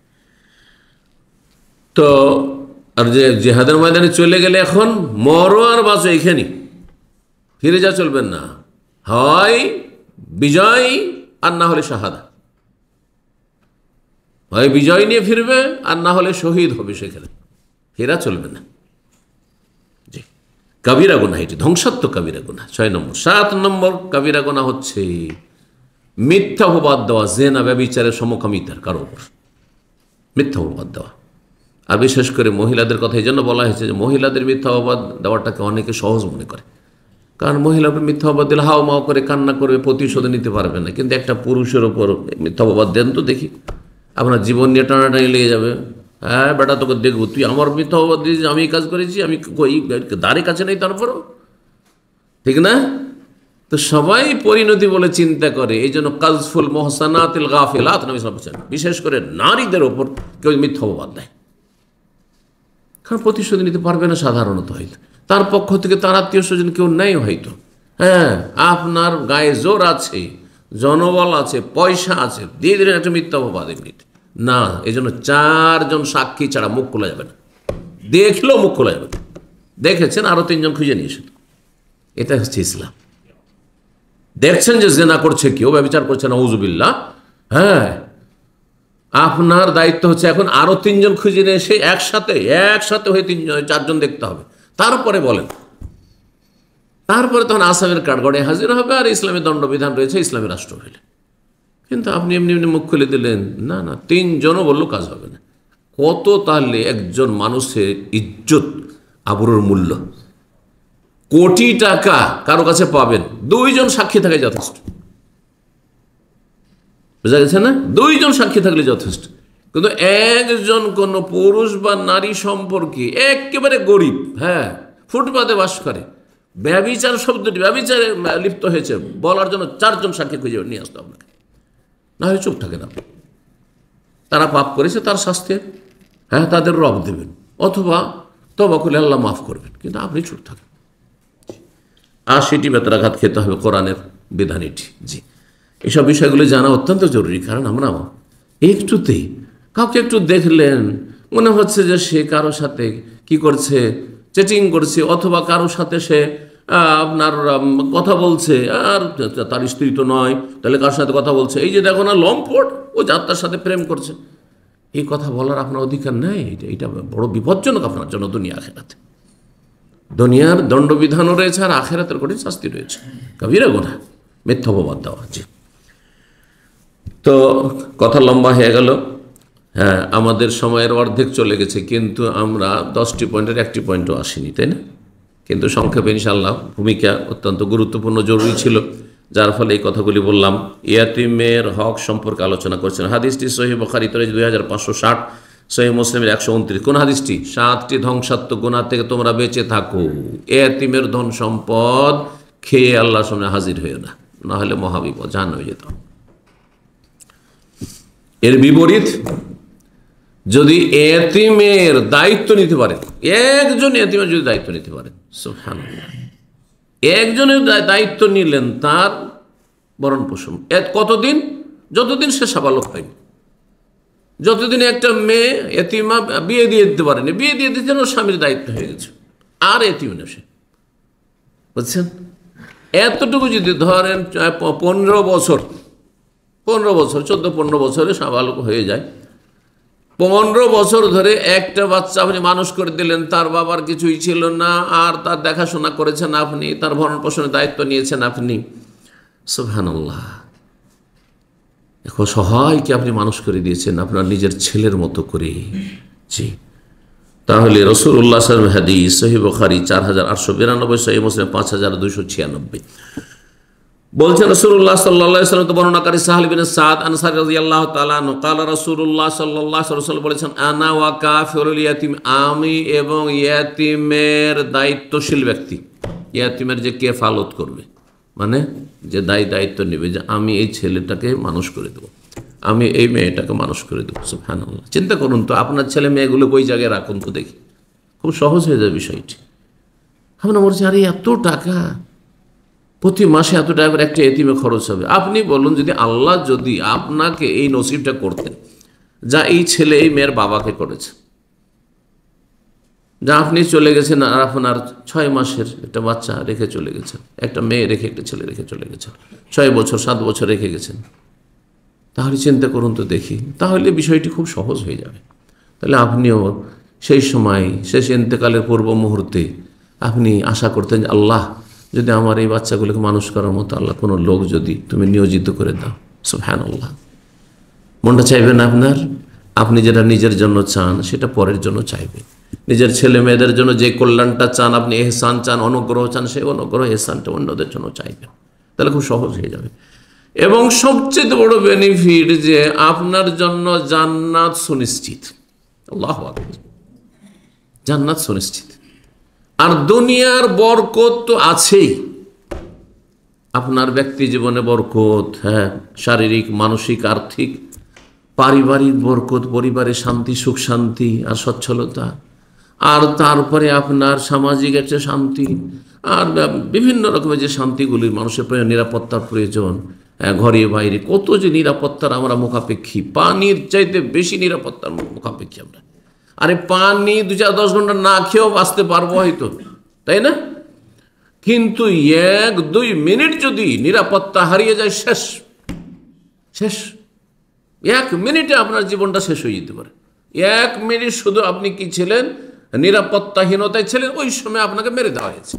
তো আর যে জেহাদের ময়দানে চলে গেলে এখন মরো আর বাঁচো, এইখানে ফিরে যা চলবেন না, হয় বিজয় আর না হলে শাহাদা, হয় বিজয় নিয়ে ফিরবে আর না হলে শহীদ হবে, সেখানে ফেরা চলবে না। জি, কাবিরা গুনাহ, এটি ধ্বংসাত্মক কাবিরা গুনাহ। 6 নম্বর। 7 নম্বর কাবিরা গুনাহ হচ্ছে মিথ্যা অপবাদ দেওয়া, জেনা ব্যভিচারের সমকামিতার কারো উপর মিথ্যা অপবাদ দেওয়া। আর বিশেষ করে মহিলাদের কথা এই জন্য বলা হয়েছে যে মহিলাদের মিথ্যা অপবাদ দেওয়াটাকে অনেকে সহজ মনে করে, কারণ মহিলাকে মিথ্যা অপবাদ দিলে হাও মাও করে কান্না করবে, প্রতিশোধ নিতে পারবে না। কিন্তু একটা পুরুষের ওপর মিথ্যা অপবাদ দেন তো দেখি, আপনার জীবন নিয়ে টানাটানি লেগে যাবে। হ্যাঁ বেটা, তোকে দেখবো, তুই আমার মিথ্যা অপবাদ দিয়েছিস, আমি কাজ করেছি, আমি দাঁড়িয়ে কাছে নেই, তারপরও ঠিক না? তো সবাই পরিণতি বলে চিন্তা করে, এই জন্য কাজফুল মোহসানাতিল গাফিলাত নবী সাল্লাল্লাহু আলাইহি ওয়াসাল্লাম, বিশেষ করে নারীদের ওপর কেউ মিথ্যা অপবাদ দেয়, কারণ প্রতিশোধ নিতে পারবে না সাধারণত, হয়তো তার পক্ষ থেকে তার আত্মীয় স্বজন কেউ নেই হয়তো। হ্যাঁ, আপনার গায়ে জোর আছে, জনবল আছে, পয়সা আছে, দিয়ে দিলেন একটা মিথ্যা অপবাদ এমনিতে না। এই জন্য 4 জন সাক্ষী ছাড়া মুখ খোলা যাবে না, দেখলেও মুখ খোলা যাবে না। দেখেছেন, আরো 3 জন খুঁজে নিয়েছেন। এটা হচ্ছে ইসলাম। দেখছেন যে জেনা করছে কেউ, ব্যভিচার করছে, নাউযুবিল্লাহ, হ্যাঁ, আপনার দায়িত্ব হচ্ছে এখন আরো 3 জন খুঁজে নিয়ে এসে একসাথে হয়ে 4 জন দেখতে হবে, তারপরে বলেন, তারপরে তখন আসামের কাঠগড়ে হাজির হবে। আর ইসলামের দণ্ডবিধান রয়েছে ইসলামী রাষ্ট্র হইলে। কিন্তু আপনি এমনি এমনি মুখ খুলে দিলেন, না না, 3 জনও বললেও কাজ হবে না। কত তাহলে একজন মানুষের ইজ্জত আবরুর মূল্য, কোটি টাকা কারো কাছে পাবেন, 2 জন সাক্ষী থাকে যথেষ্ট, বোঝা গেছে না? 2 জন সাক্ষী থাকলে যথেষ্ট। কিন্তু একজন কোন পুরুষ বা নারী সম্পর্কে একেবারে গরিব, হ্যাঁ, ফুটপাতে বাস করে, ব্যভিচার শব্দটি, ব্যভিচারে লিপ্ত হয়েছে বলার জন্য 4 জন সাক্ষী খুঁজে নিয়ে আসতো আপনাকে, না হয় চুপ থাকেন আপনি। তারা পাপ করেছে, তার শাস্তি, হ্যাঁ, তাদের রব দেবেন, অথবা তওবা করলে আল্লাহ মাফ করবেন, কিন্তু আপনি চুপ থাকেন। 80টি বেত্রাঘাত খেতে হবে কোরআনের বিধান এটি। জি, এসব বিষয়গুলো জানা অত্যন্ত জরুরি, কারণ আমরা একটুতেই কাউকে একটু দেখলেন, মনে হচ্ছে যে সে কারো সাথে কি করছে, চ্যাটিং করছে, অথবা কারো সাথে সে আপনার কথা বলছে, আর তার স্ত্রী তো নয়, তাহলে কার সাথে কথা বলছে, এই যে দেখো না লম্পট, ও যাত্রার সাথে প্রেম করছে, এই কথা বলার আপনার অধিকার নেই। এটা বড় বিপজ্জনক আপনার জন্য দুনিয়া আখেরাতে। দুনিয়ার দণ্ডবিধানও রয়েছে আর আখেরাতের কঠিন শাস্তি রয়েছে। কাবিরা গুনাহ মিথ্যা অপবাদ দেওয়া। জি, তো কথা লম্বা হয়ে গেল। হ্যাঁ, আমাদের সময়ের অর্ধেক চলে গেছে, কিন্তু আমরা 10টি পয়েন্টের 1টি পয়েন্টও আসিনি, তাই না? কিন্তু সংক্ষেপে ইনশাআল্লাহ, ভূমিকা অত্যন্ত গুরুত্বপূর্ণ, জরুরি ছিল, যার ফলে এই কথাগুলি বললাম। ইয়াতিমের হক সম্পর্কে আলোচনা করছেন। হাদিসটি সহিহ বুখারীতে 2560, সহিহ মুসলিমের 129। কোন হাদিসটি? 7টি ধ্বংসাত্মক গুনাহ থেকে তোমরা বেঁচে থাকো। ইয়াতিমের ধন সম্পদ খেয়ে আল্লাহর সামনে হাজির হয়েও না, না হলে মহাবিপদ, জাহান্নামে হয়ে যেত। এর বিপরীত, যদি এতিমের দায়িত্ব নিতে পারেন, একজন এতিমের যদি দায়িত্ব নিতে পারেন, সুবহানাল্লাহ, একজনের দায়িত্ব নিলেন, তার ভরণ পোষণ কতদিন? যতদিন সে সাবালক হয়নি, যতদিন একটা মেয়ে এতিমা বিয়ে দিয়ে দিতে পারেনি, বিয়ে দিয়ে দিতেন, ওর স্বামীর দায়িত্ব হয়ে গেছে, আর এতিম না সে, বুঝছেন? এতটুকু যদি ধরেন 15 বছর 14-15 বছরে সাবালক হয়ে যায়, 15 বছর ধরে একটা বাচ্চা আপনি মানুষ করে দিলেন, তার বাবার কিছুই ছিল না, আর তার দেখাশোনা করেছেন আপনি, তার ভরণ পোষণের দায়িত্ব নিয়েছেন আপনি। সুবহানাল্লাহ, এখন সহায়কে আপনি মানুষ করে দিয়েছেন আপনার নিজের ছেলের মতো করে। জি, তাহলে রাসূলুল্লাহ সাল্লাল্লাহু আলাইহি ওয়াসাল্লাম হাদিস, সহিহ বুখারী 4892, সহিহ মুসলিম 5296। বলছেন রাসূলুল্লাহ সাল্লাল্লাহু আলাইহি ওয়াসাল্লাম, তো বর্ণনাকারী সাহল বিন সাদ আনসারী রাদিয়াল্লাহু তাআলা আনহু, ক্বালা রাসূলুল্লাহ সাল্লাল্লাহু আলাইহি ওয়াসাল্লাম বলেছেন, আনা ওয়া কাফিরুল ইয়াতীম, আমি এবং ইয়াতীমের দায়িত্বশীল ব্যক্তি, ইয়াতীমের যে কেফালত করবে, মানে যে দায়িত্ব নেবে, যে আমি এই ছেলেটাকে মানুষ করে দেবো, আমি এই মেয়েটাকে মানুষ করে দেবো। সুবহানাল্লাহ, চিন্তা করুন তো, আপনার ছেলে মেয়েগুলো ওই জায়গায় রাখুন তো দেখি, খুব সহজ হয়ে যাবে বিষয়টি। আমরা বলছি আরে এত টাকা প্রতি মাসে, এত টাকা করে একটা এতিমে খরচ হবে। আপনি বলুন, যদি আল্লাহ যদি আপনাকে এই নসিবটা করতেন, যা এই ছেলে এই মেয়ের বাবাকে করেছে, যা আপনি চলে গেছেন আর আপনার 6 মাসের একটা বাচ্চা রেখে চলে গেছেন, একটা মেয়ে রেখে একটা ছেলে রেখে চলে গেছেন, 6 বছর 7 বছর রেখে গেছেন, তাহলে চিন্তা করুন তো দেখি, তাহলে বিষয়টি খুব সহজ হয়ে যাবে। তাহলে আপনিও সেই সময় শেষ ইন্তেকালের পূর্ব মুহূর্তে আপনি আশা করতেন যে আল্লাহ, যদি আমার এই বাচ্চাগুলোকে মানুষ করার মতো আল্লাহ কোনো লোক যদি তুমি নিয়োজিত করে দাও। সুবহানাল্লাহ, মনটা চাইবেন আপনার, আপনি যেটা নিজের জন্য চান সেটা পরের জন্য চাইবেন। নিজের ছেলে মেয়েদের জন্য যে কল্যাণটা চান, আপনি এহসান চান, অনুগ্রহ চান, সেই অনুগ্রহ এহসানটা অন্যদের জন্য চাইবেন, তাহলে খুব সহজ হয়ে যাবে। এবং সবচেয়ে বড় বেনিফিট যে আপনার জন্য জান্নাত সুনিশ্চিত। আল্লাহু আকবার, জান্নাত সুনিশ্চিত। আর দুনিয়ার বরকত তো আছেই, আপনার ব্যক্তি জীবনে বরকত, হ্যাঁ, শারীরিক, মানসিক, আর্থিক, পারিবারিক বরকত, পরিবারে শান্তি, সুখ শান্তি আর সচ্ছলতা, আর তারপরে আপনার সামাজিক একটা শান্তি, আর বিভিন্ন রকমের যে শান্তিগুলির মানুষের প্রয়োজন, নিরাপত্তার প্রয়োজন, ঘরে বাইরে কত যে নিরাপত্তার আমরা মুখাপেক্ষী, পানির চাইতে বেশি নিরাপত্তার মুখাপেক্ষী আমরা। আরে পানি 2-10 ঘন্টা না খেয়েও বাঁচতে পারবো হয়তো, তাই না? কিন্তু 1-2 মিনিট যদি নিরাপত্তা হারিয়ে যায়, শেষ শেষ। 1 মিনিটে আপনার জীবনটা শেষ হয়ে যেতে পারে। 1 মিনিট শুধু আপনি কি ছিলেন, নিরাপত্তাহীনতায় ছিলেন, ওই সময় আপনাকে মেরে দেওয়া হয়েছে।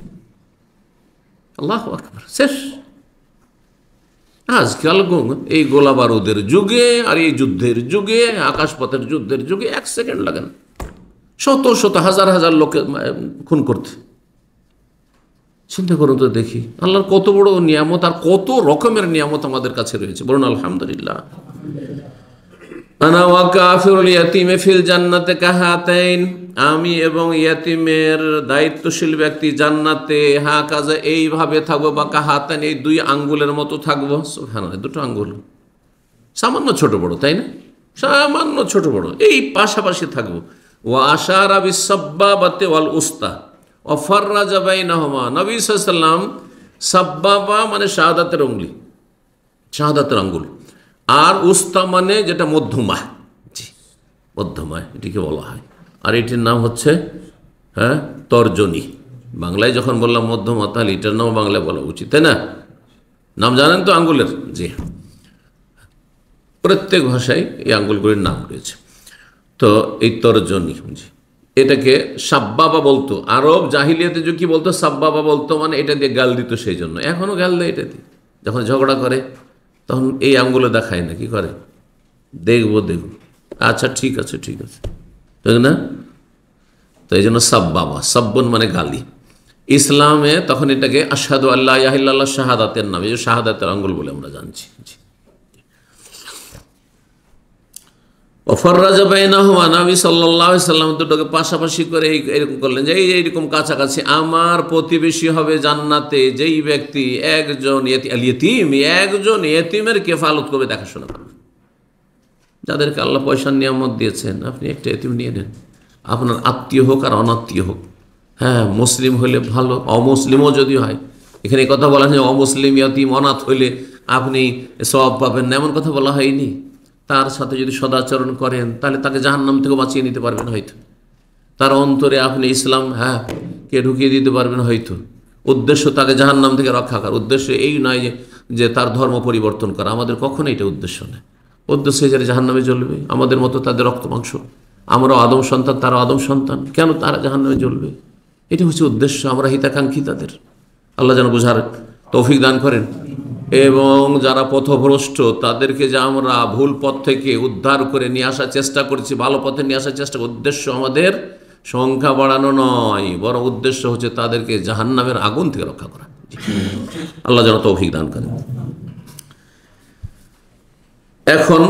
আল্লাহু আকবার, শেষ। আজকাল এই গোলা বারুদের যুগে আর এই যুদ্ধের যুগে, আকাশপথের যুদ্ধের যুগে 1 সেকেন্ড লাগে না শত শত হাজার হাজার লোকে খুন করতে। চিন্তা করুন তো দেখি, আল্লাহর কত বড় নিয়ামত আর কত রকমের নিয়ামত আমাদের কাছে রয়েছে। বলুন আলহামদুলিল্লাহ। আনা ওয়া কাফিরুল ইয়াতীমি ফিল জান্নাতি কাহাতাইন, আমি এবং ইয়াতীমের দায়িত্বশীল ব্যক্তি জান্নাতে হাকাজা এইভাবে থাকবো, বা কাহাতাইন এই 2 আঙ্গুলের মতো থাকবো। সুবহানাল্লাহ, 2টো আঙ্গুল সামান্য ছোট বড়, তাই না? সামান্য ছোট বড় এই পাশাপাশি থাকবো। ওয়া আশারা বিসাব্বাবাতি ওয়াল উস্তা ওয়া ফাররাজা বাইনাহুমা। নবী সাল্লাল্লাহু আলাইহি ওয়াসাল্লাম, সাব্বাবা মানে শাহাদাতের উঙ্গলি, শাহাদাতের আঙ্গুল, আর উস্তা মানে যেটা মধ্যমা, জি মধ্যমা এটিকে বলা হয়, আর এটির নাম হচ্ছে হ্যাঁ তর্জনী। বাংলায় যখন বললাম মধ্যমা, তাহলে এটার নাম বাংলায় বলা উচিত, তাই না? নাম জানেন তো আঙ্গুলের? জি, প্রত্যেক ভাষায় এই আঙ্গুলগুলির নাম রয়েছে। তো এই তর্জনী, জি, এটাকে সাব্বাবা বলতো আরব জাহিলিয়াতে। যে কি বলতো, সাব্বাবা বলতো, মানে এটা দিয়ে গাল দিত। সেই জন্য এখনও গাল দেয় এটা দিয়ে। যখন ঝগড়া করে তখন এই আঙ্গুলে দেখায় না, কি করে, দেখবো দেখবো, আচ্ছা ঠিক আছে ঠিক আছে, ঠিক না? তো এই জন্য সাব্বাবা, সাব্বন মানে গালি। ইসলামে তখন এটাকে আশহাদু আল্লা ইলাহা ইল্লাল্লাহ, শাহাদাতের নাম, এই যে শাহাদাতের আঙ্গুল বলে আমরা জানছি। জি, ওয়াফাররাজা বাইনাহুমা, নবী সাল্লাল্লাহু আলাইহি ওয়াসাল্লাম দুটোকে পাশাপাশি করে এরকম করলেন যে এইরকম কাছাকাছি আমার প্রতিবেশী হবে জান্নাতে যেই ব্যক্তি একজন ইয়েতিমের কেফালত করবে, দেখাশোনা করবে। যাদেরকে আল্লাহ পয়সার নিয়ামত দিয়েছেন, আপনি একটা এতিম নিয়ে নেন, আপনার আত্মীয় হোক আর অনাত্মীয় হোক, হ্যাঁ মুসলিম হলে ভালো, অমুসলিমও যদি হয়। এখানে কথা বলা হয় অমুসলিম ইয়তিম অনাথ হইলে আপনি সওয়াব পাবেন না, এমন কথা বলা হয়নি। তার সাথে যদি সদাচরণ করেন তাহলে তাকে জাহান্নাম থেকে বাঁচিয়ে নিতে পারবেন হয়তো। তার অন্তরে আপনি ইসলাম কে ঢুকিয়ে দিতে পারবেন হয়তো। উদ্দেশ্য তাকে জাহান্নাম থেকে রক্ষা করা, উদ্দেশ্য এই নয় যে তার ধর্ম পরিবর্তন করা। আমাদের কখনো এটা উদ্দেশ্য নয়। উদ্দেশ্য যারা জাহান্নামে জ্বলবে, আমাদের মতো তাদের রক্ত মাংস, আমরা আদম সন্তান, তারা আদম সন্তান, কেন তারা জাহান্নামে জ্বলবে? এটা হচ্ছে উদ্দেশ্য। আমরা হিতাকাঙ্ক্ষী তাদের। আল্লাহ যেন বোঝার তৌফিক দান করেন। এবং যারা পথভ্রষ্ট তাদেরকে যে আমরা ভুল পথ থেকে উদ্ধার করে নিয়ে আসার চেষ্টা করছি, ভালো পথে নিয়ে আসার চেষ্টা, উদ্দেশ্য আমাদের সংখ্যা বাড়ানো নয়, বরং উদ্দেশ্য হচ্ছে তাদেরকে জাহান্নামের আগুন থেকে রক্ষা করা। আল্লাহ যেন তৌফিক দান করেন। এখন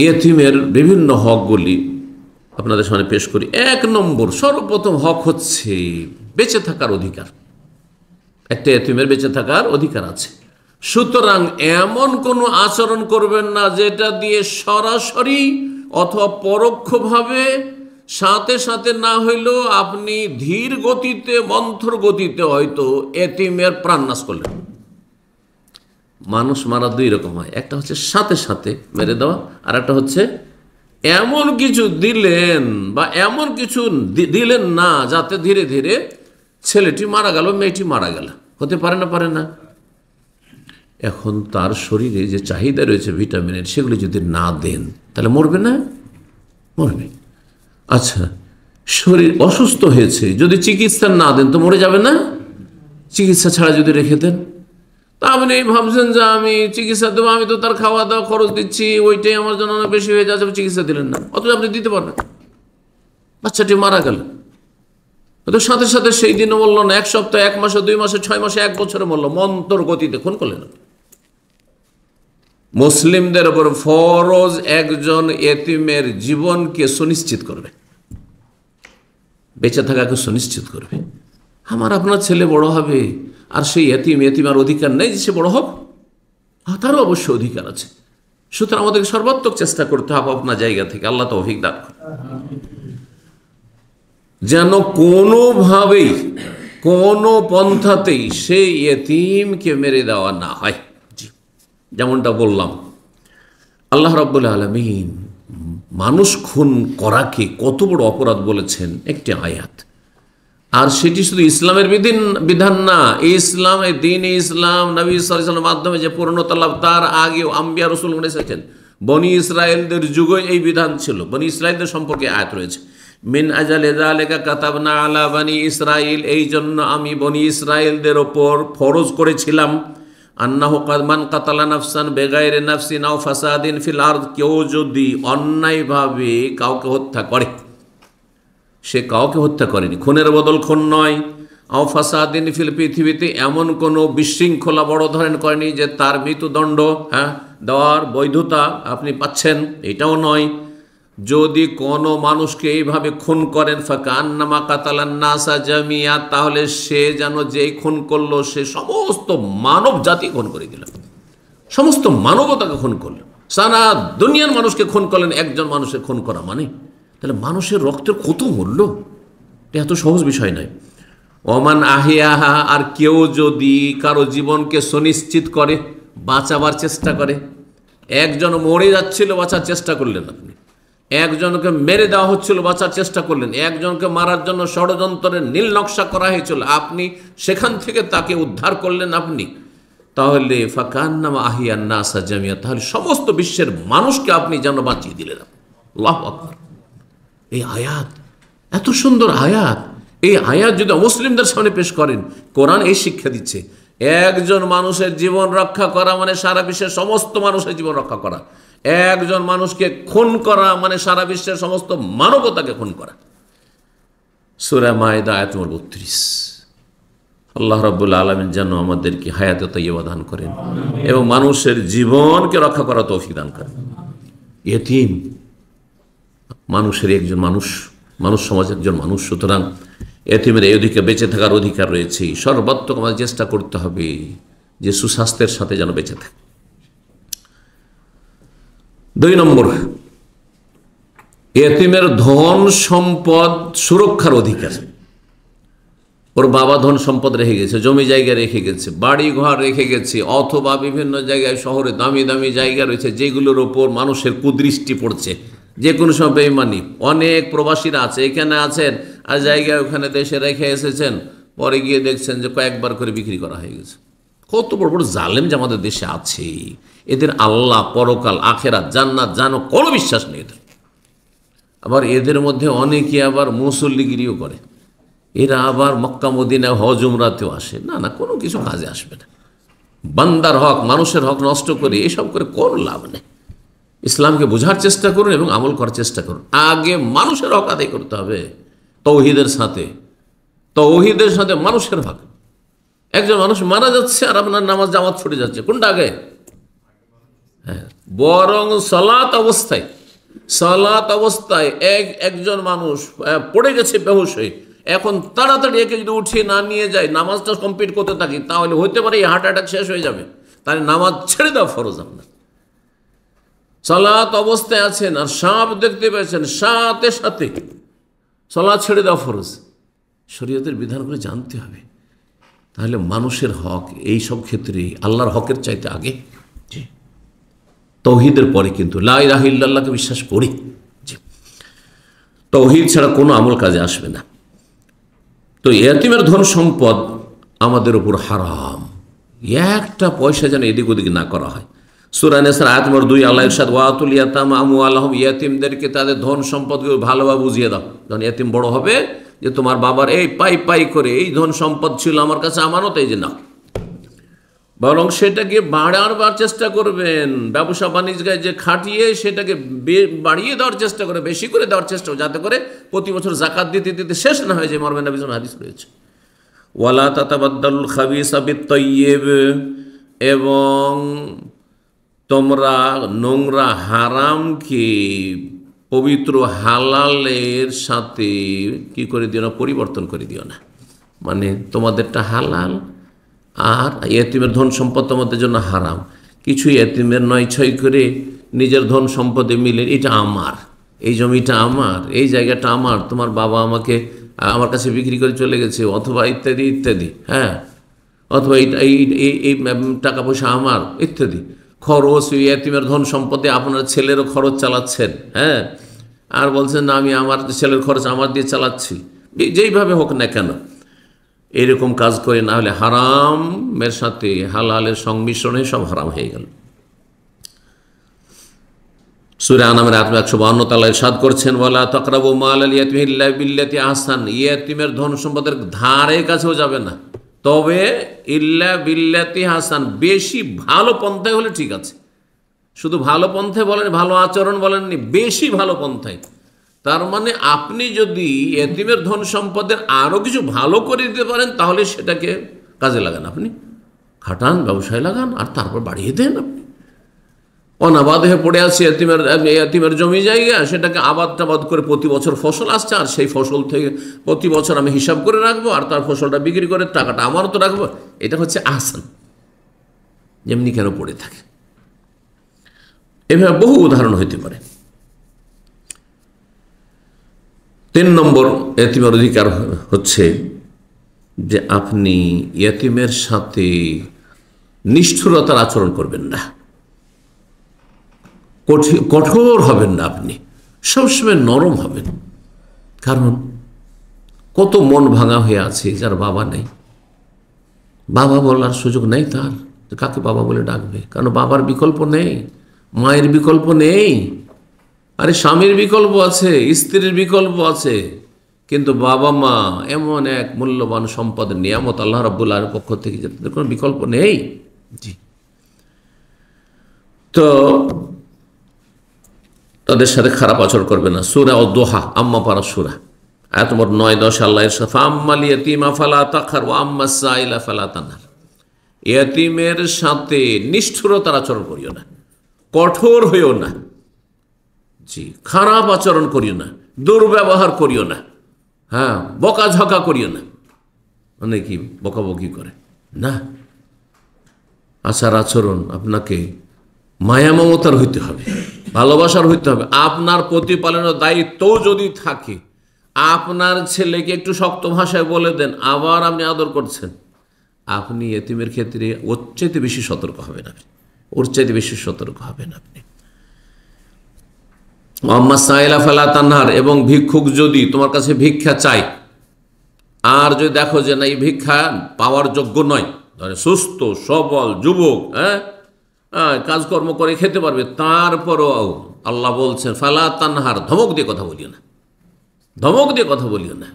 ইয়েতিমের বিভিন্ন হকগুলি আপনাদের সামনে পেশ করি। 1 নম্বর, সর্বপ্রথম হক হচ্ছে বেঁচে থাকার অধিকার। একটা ইয়েতিমের বেঁচে থাকার অধিকার আছে। সুতরাং এমন কোনো আচরণ করবেন না যেটা দিয়ে সরাসরি অথবা পরোক্ষভাবে, সাথে সাথে না হইলেও আপনি ধীর গতিতে, মন্থর গতিতে হয়তো এতিমের প্রাণ নাশ করলেন। মানুষ মারা 2 রকম হয়, একটা হচ্ছে সাথে সাথে মেরে দেওয়া, আর একটা হচ্ছে এমন কিছু দিলেন বা এমন কিছু দিলেন না যাতে ধীরে ধীরে ছেলেটি মারা গেল, মেয়েটি মারা গেল। হতে পারে না? পারে না। এখন তার শরীরে যে চাহিদা রয়েছে ভিটামিনের, সেগুলি যদি না দেন তাহলে মরবে না? মরবে। আচ্ছা, শরীর অসুস্থ হয়েছে, যদি চিকিৎসা না দেন তো মরে যাবে না? চিকিৎসা ছাড়া যদি রেখে দেন, তা আপনি ভাবছেন যে আমি চিকিৎসা দেবো, আমি তো তার খাওয়া দাওয়া খরচ দিচ্ছি, ওইটাই আমার জন্য অনেক বেশি হয়ে যাচ্ছে, চিকিৎসা দিলেন না, অথচ আপনি দিতে পারবেন। বাচ্চাটি মারা গেল, তো সাথে সাথে সেই দিনও মরল না, 1 সপ্তাহ, 1 মাসে, 2 মাসে, 6 মাসে, 1 বছরে মরল, মন্তর গতিতে খুন করলেন। মুসলিমদের উপর ফরজ একজন এতিমের জীবনকে সুনিশ্চিত করবে, বেঁচে থাকাকে সুনিশ্চিত করবে। আমার আপনার ছেলে বড় হবে, আর সেই এতিমার অধিকার নেই যে সে বড় হোক? তারও অবশ্য অধিকার আছে। সুতরাং আমাদেরকে সর্বাত্মক চেষ্টা করতে হবে আপনার জায়গা থেকে। আল্লাহ তৌফিক দান করেন। যেন কোনোভাবেই, কোনো পন্থাতেই সেই এতিমকে মেরে দেওয়া না হয়। যেমনটা বললাম, আল্লাহ রাব্বুল আলামিন মানুষ খুন করাকে কত বড় অপরাধ বলেছেন একটি আয়াত। আর সেটি শুধু ইসলামের বিধান না, ইসলাম, দ্বীন ইসলাম নবী সাল্লাল্লাহু আলাইহি ওয়াসাল্লামের মাধ্যমে যে পূর্ণতা লাভ, তার আগেও আম্বিয়া রাসূলগণ এসেছেন। বনি ইসরায়েলদের যুগে এই বিধান ছিল। বনি ইসরায়েলদের সম্পর্কে আয়াত রয়েছে, মিন আজালি যালিকা কাতাবনা আলা বনি ইসরাইল, এই জন্য আমি বনি ইসরায়েলদের ওপর ফরজ করেছিলাম, আন্নাহু মান কাতালা নাফসান বেগাইরে নাফসিন আও ফাসাদিন ফিল আরদ, কেউ যদি অন্যায়ভাবে কাউকে হত্যা করে, সে কাউকে হত্যা করেনি, খুনের বদল খুন নয়, আও ফাসাদিন ফিল, পৃথিবীতে এমন কোনো বিশৃঙ্খলা বড় ধরনের করেনি যে তার মৃত্যুদণ্ড দেওয়ার বৈধতা আপনি পাচ্ছেন, এটাও নয়। যদি কোনো মানুষকে এইভাবে খুন করেন, ফাকান্নামা কাতালান নাসা জামিয়া, তাহলে সে যেন যেই খুন করলো সে সমস্ত মানব জাতি খুন করে দিল, সমস্ত মানবতাকে খুন করল। সারা দুনিয়ার মানুষকে খুন করলেন, একজন মানুষের খুন করা মানে, তাহলে মানুষের রক্তের কত মূল্য, এটা এত সহজ বিষয় নয়। ওমান আহিয়াহা, আর কেউ যদি কারো জীবনকে সুনিশ্চিত করে, বাঁচাবার চেষ্টা করে, একজন মরে যাচ্ছিল বাঁচার চেষ্টা করলেন আপনি, একজনকে মেরে দেওয়া হচ্ছিল বাঁচার চেষ্টা করলেন, একজনকে মারার জন্য ষড়যন্ত্রের নীল নকশা করা হয়েছিল, আপনি সেখান থেকে তাকে উদ্ধার করলেন আপনি, তাহলে ফাকান্নামা আহিয়ান নাসা জামিয়া, তাহলে সমস্ত বিশ্বের মানুষকে আপনি যেন বাঁচিয়ে দিলেন। আল্লাহু আকবার। এই আয়াত, এত সুন্দর আয়াত, এই আয়াত যদি মুসলিমদের সামনে পেশ করেন, কোরআন এই শিক্ষা দিচ্ছে, একজন মানুষের জীবন রক্ষা করা মানে সারা বিশ্বের সমস্ত মানুষের জীবন রক্ষা করা, একজন মানুষকে খুন করা মানে সারা বিশ্বের সমস্ত মানবতাকে খুন করা। সূরা মায়েদা আয়াত নম্বর 32। আল্লাহ রাব্বুল আলামিন যেন আমাদেরকে হায়াতে তাইয়্যিবা দান করেন এবং মানুষের জীবনকে রক্ষা করা তৌফিক দান করেন। ইয়েতিম মানুষের একজন মানুষ, মানুষ সমাজের একজন মানুষ। সুতরাং এতিমের এই অধিকার, বেঁচে থাকার অধিকার রয়েছে। সর্বাত্মক আমাদের চেষ্টা করতে হবে যে সুস্বাস্থ্যের সাথে যেন বেঁচে থাকে। 2 নম্বর, এতিমের ধন সম্পদ সুরক্ষার অধিকার। ওর বাবা ধন সম্পদ রেখে গেছে, জমি জায়গা রেখে গেছে, বাড়ি ঘর রেখে গেছে, অথবা বিভিন্ন জায়গায় শহরে দামি দামি জায়গা রয়েছে যেগুলোর ওপর মানুষের কুদৃষ্টি পড়ছে, যে কোনো সময় বেঈমানি। অনেক প্রবাসীরা আছে, এখানে আছেন আর জায়গায় ওখানে দেশে রেখে এসেছেন, পরে গিয়ে দেখছেন যে কয়েকবার করে বিক্রি করা হয়ে গেছে। কত বড় বড় জালেম যে আমাদের দেশে আছে, এদের আল্লাহ, পরকাল, আখেরাত, জান্নাত জানো কোনো বিশ্বাস নেই এদের। আবার এদের মধ্যে অনেকে আবার মুসল্লিগিরিও করে, এরা আবার মক্কা মদিনায় হজ উমরাতেও আসে। না না, কোনো কিছু কাজে আসবে না। বান্দার হক, মানুষের হক নষ্ট করে এসব করে কোনো লাভ নেই। ইসলামকে বোঝার চেষ্টা করুন এবং আমল করার চেষ্টা করুন। আগে মানুষের হক আদায় করতে হবে তৌহিদের সাথে, তৌহিদের সাথে মানুষের হক। একজন মানুষ মারা যাচ্ছে আর আপনার নামাজ জামাত ছুটে যাচ্ছে, কোনটা আগে? হ্যাঁ, বরং সালাত অবস্থায় একজন মানুষ পড়ে গেছে বেহুশ হয়ে, এখন তাড়াতাড়ি একে যদি উঠিয়ে না নিয়ে যায়, নামাজটা কমপ্লিট করতে থাকি, তাহলে হতে পারে এই হার্ট অ্যাটাক শেষ হয়ে যাবে। তাহলে নামাজ ছেড়ে দেওয়া ফরজ আপনার। সালাত অবস্থায় আছেন আর সাপ দেখতে পেয়েছেন, সাথে সাথে সালাত ছেড়ে দেওয়া ফরজ। শরীয়তের বিধানগুলো জানতে হবে। তাহলে মানুষের হক এই সব ক্ষেত্রে আল্লাহর হকের চাইতে আগে, জি, তৌহিদের পরে কিন্তু লা ইলাহা ইল্লাল্লাহকে বিশ্বাস করি। জি, তৌহিদ ছাড়া কোনো আমল কাজে আসবে না। তো ইয়েতিমের ধন সম্পদ আমাদের উপর হারাম। একটা পয়সা যেন এদিক ওদিক না করা হয়। সূরা নিসার আয়াত নম্বর 2 আল্লাহ ইরশাদ ওয়াতুল ইয়াতামা আমওয়ালাহুম, ইয়েতিমদেরকে তাদের ধন সম্পদগুলো ভালোভাবে বুঝিয়ে দাও। যখন ইয়েতিম বড় হবে, যে তোমার বাবার এই পাই পাই করে এই ধন সম্পদ ছিল আমার কাছে আমানত, এই যে না, বরং সেটাকে বাড়াবার চেষ্টা করবেন। ব্যবসা বাণিজ্যে যে খাটিয়ে সেটাকে বাড়িয়ে দেওয়ার চেষ্টা করে, বেশি করে দেওয়ার চেষ্টা, যাতে করে প্রতি বছর জাকাত দিতে দিতে শেষ না হয়ে যায়। মরবে না, বিজন হাদিস রয়েছে। ওয়ালা তাতাবাদ্দালুল খাবিসা বিত-তাইয়্যিব, এবং তোমরা নোংরা হারামকে পবিত্র হালালের সাথে কি করে দিও না, পরিবর্তন করে দিও না। মানে তোমাদেরটা হালাল আর ইয়েতিমের ধন সম্পদ তোমাদের জন্য হারাম। কিছু ইয়েতিমের নয় ছয় করে নিজের ধন সম্পদে মিলে, এটা আমার, এই জমিটা আমার, এই জায়গাটা আমার, তোমার বাবা আমাকে আমার কাছে বিক্রি করে চলে গেছে, অথবা ইত্যাদি ইত্যাদি, হ্যাঁ, অথবা এই টাকা পয়সা আমার, ইত্যাদি। খরচ, ইয়েতিমের ধন সম্পদে আপনার ছেলেরও খরচ চালাচ্ছেন, হ্যাঁ, আর বলছেন না আমি আমার ছেলের খরচ আমার দিয়ে চালাচ্ছি। যেইভাবে হোক না কেন, এরকম কাজ করে, না হলে হারামের সাথে হালালের সংমিশ্রণে সব হারাম হয়ে গেল। সূরা আনামের আয়াত 152 তাআলা ইরশাদ করছেন, ওয়ালা তাকরাবু মালাল ইয়াতিমি ইল্লা বিল্লাতি আহসান, ইয়েতিমের ধন সম্পদের ধারে কাছেও যাবে না, তবে ইল্লা বিল্লাতি হাসান, বেশি ভালো পন্থায় হলে ঠিক আছে। শুধু ভালো পন্থায় বলেন, ভালো আচরণ বলেননি, বেশি ভালো পন্থায়। তার মানে আপনি যদি ইয়েতিমের ধন সম্পদের আরও কিছু ভালো করে দিতে পারেন, তাহলে সেটাকে কাজে লাগান, আপনি খাটান, ব্যবসায় লাগান, আর তারপর বাড়িয়ে দেন। আপনি অনাবাদ হয়ে পড়ে আছে ইয়েতিমের জমি জায়গা, সেটাকে আবাদ টাবাদ করে প্রতি বছর ফসল আসছে, আর সেই ফসল থেকে প্রতি বছর আমি হিসাব করে রাখবো, আর তার ফসলটা বিক্রি করে টাকাটা আমারও তো রাখবো। এটা হচ্ছে আহসান, যেমনি কেন পড়ে থাকে। এভাবে বহু উদাহরণ হইতে পারে। 3 নম্বর ইয়েতিমের অধিকার হচ্ছে যে আপনি ইয়েতিমের সাথে নিষ্ঠুরতার আচরণ করবেন না, কঠোর হবেন না, আপনি সবসময় নরম হবেন। কারণ কত মন ভাঙা হয়ে আছে যার বাবা নেই, বাবা বলার সুযোগ নেই তার, কাকে বাবা বলে ডাকবে? কারণ বাবার বিকল্প নেই, মায়ের বিকল্প নেই, আরে স্বামীর বিকল্প আছে, স্ত্রীর বিকল্প আছে, কিন্তু বাবা মা এমন এক মূল্যবান সম্পদ, নিয়ামত আল্লাহ রাব্বুল আলামিনের পক্ষ থেকে, যাদের কোনো বিকল্প নেই। জি, তো তাদের সাথে খারাপ আচরণ করবে না। সূরা আদ-দুহা, আম্মা পারা সূরা, আয়াত নম্বর 9-10 আল্লাহ ইরশাদ, ফাআম্মাল ইয়াতীমা ফালা তাকহার ওয়া আম্মাস সাইলা ফালা তানহার, ইয়েতিমের সাথে নিষ্ঠুরতার আচরণ করিও না, কঠোর হইও না, জি, খারাপ আচরণ করিও না, দুর্ব্যবহার করিও না, হ্যাঁ, বকাঝকা করিও না। মানে কি বকাবকি করে না, আচার আচরণ আপনাকে মায়া মমতার হইতে হবে, ভালোবাসার হইতে হবে। আপনার প্রতিপালনের দায়িত্ব যদি থাকে, আপনার ছেলেকে একটু শক্ত ভাষায় বলে দেন, আবার আপনি আদর করছেন, আপনি ইয়েতিমের ক্ষেত্রে ওর চাইতে বেশি সতর্ক হবেন, আপনি ওর চাইতে বেশি সতর্ক হবেন আপনি। আম্মা সাইলা ফালা তানহার, এবং ভিক্ষুক যদি তোমার কাছে ভিক্ষা চায়, আর যদি দেখো যে না এই ভিক্ষা পাওয়ার যোগ্য নয়, ধরে সুস্থ সবল যুবক, কাজকর্ম করে খেতে পারবে, তারপরও আল্লাহ বলছেন ফালা তানহার, ধমক দিয়ে কথা বলিও না, ধমক দিয়ে কথা বলিও না।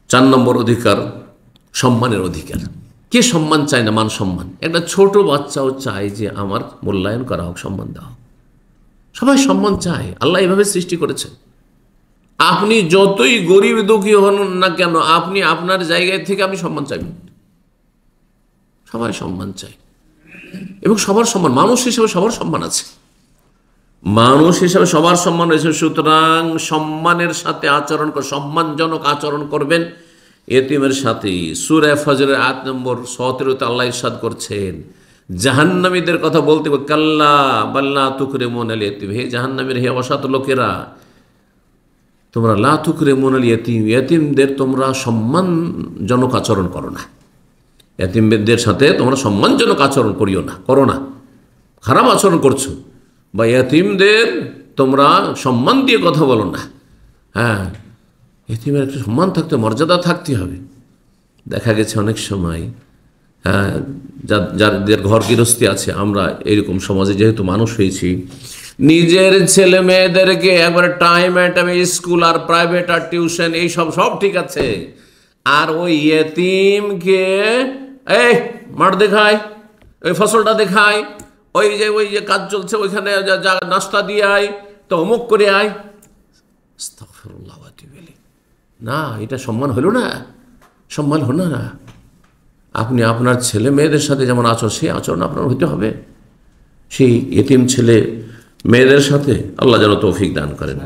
4 নম্বর অধিকার সম্মানের অধিকার। কে সম্মান চায় না? মান সম্মান। একটা ছোট বাচ্চাও চায় যে আমার মূল্যায়ন করা হোক, সম্মান দেওয়া হোক। সবাই সম্মান চায়, আল্লাহ এভাবে সৃষ্টি করেছেন। আপনি যতই গরিব দুঃখী হন না কেন, আপনি আপনার জায়গায় থেকে আপনি সম্মান চাইবেন। সবাই সম্মান চায় এবং সবার সম্মান, মানুষ হিসেবে সবার সম্মান আছে, মানুষ হিসেবে সবার সম্মান রয়েছে। সুতরাং সম্মানের সাথে আচরণ করে, সম্মানজনক আচরণ করবেন এতিমের সাথে। সূরা ফজরের 8 নম্বর 17-তে আল্লাহ ইরশাদ করছেন, জাহান্নামীদের কথা বলতে কাল্লা বাল্লা তুকরিমুনাল ইয়াতীম, হে জাহান্নামীর, হে অসৎ লোকেরা, তোমরা লা তুকরিমুনাল ইয়াতীম, ইয়াতীমদের তোমরা সম্মানজনক আচরণ করো না। ইয়াতীমদের সাথে তোমরা সম্মানজনক আচরণ করিও না, করো না, খারাপ আচরণ করছো, বা ইয়াতীমদের তোমরা সম্মান দিয়ে কথা বলো না। হ্যাঁ, ইয়াতীমের একটা সম্মান থাকতে, মর্যাদা থাকতে হবে। দেখা গেছে অনেক সময় যাদের ঘর গৃহস্থী আছে, আমরা এরকম সমাজে যেহেতু মানুষ হয়েছি, নিজের ছেলে মেয়েদেরকে একবারে টাইমে স্কুল আর প্রাইভেট আর টিউশন এইসব সব ঠিক আছে, আর ওই ইয়েতিমকে এই মাঠ দেখায়, ওই ফসলটা দেখায়, ওই যে কাজ চলছে ওইখানে যা নাস্তা দিয়ে আয়, তো অমুক করে আয়। আস্তাগফিরুল্লাহ ওয়া আতুবু ইলাইহি। না, এটা সম্মান হলো না, সম্মান হলো না। আপনি আপনার ছেলে মেয়েদের সাথে যেমন আচরণ, সেই আচরণ আপনার হইতে হবে সেই এতিম ছেলে মেয়েদের সাথে। আল্লাহ যেন তৌফিক দান করেন।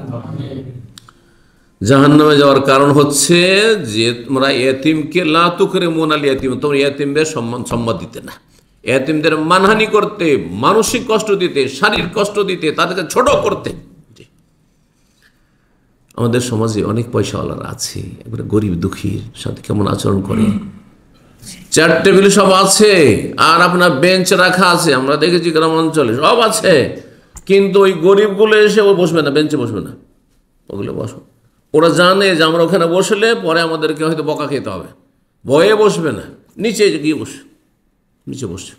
জাহান্নামে যাওয়ার কারণ হচ্ছে যে তোমরা এতিমকে লা তুকরিমুনাল ইয়াতীম, তোমরা এতিমদের সম্মান দিতে না, এতিমদের মানহানি করতে, মানসিক কষ্ট দিতে, শারীরিক কষ্ট দিতে, তাদেরকে ছোট করতে। আমাদের সমাজে অনেক পয়সাওয়ালারা আছে, একবারে গরিব দুঃখীর সাথে কেমন আচরণ করে। চেয়ার টেবিল সব আছে, আর আপনার বেঞ্চ রাখা আছে, আমরা দেখেছি গ্রাম অঞ্চলে সব আছে, কিন্তু ওই গরিবগুলো এসে ও বসবে না, বেঞ্চে বসবে না, ওগুলো বসো। ওরা জানে যে আমরা ওখানে বসলে পরে আমাদেরকে হয়তো বকা খেতে হবে, ভয়ে বসবে না, নিচে গিয়ে বসে, নিচে বসছে।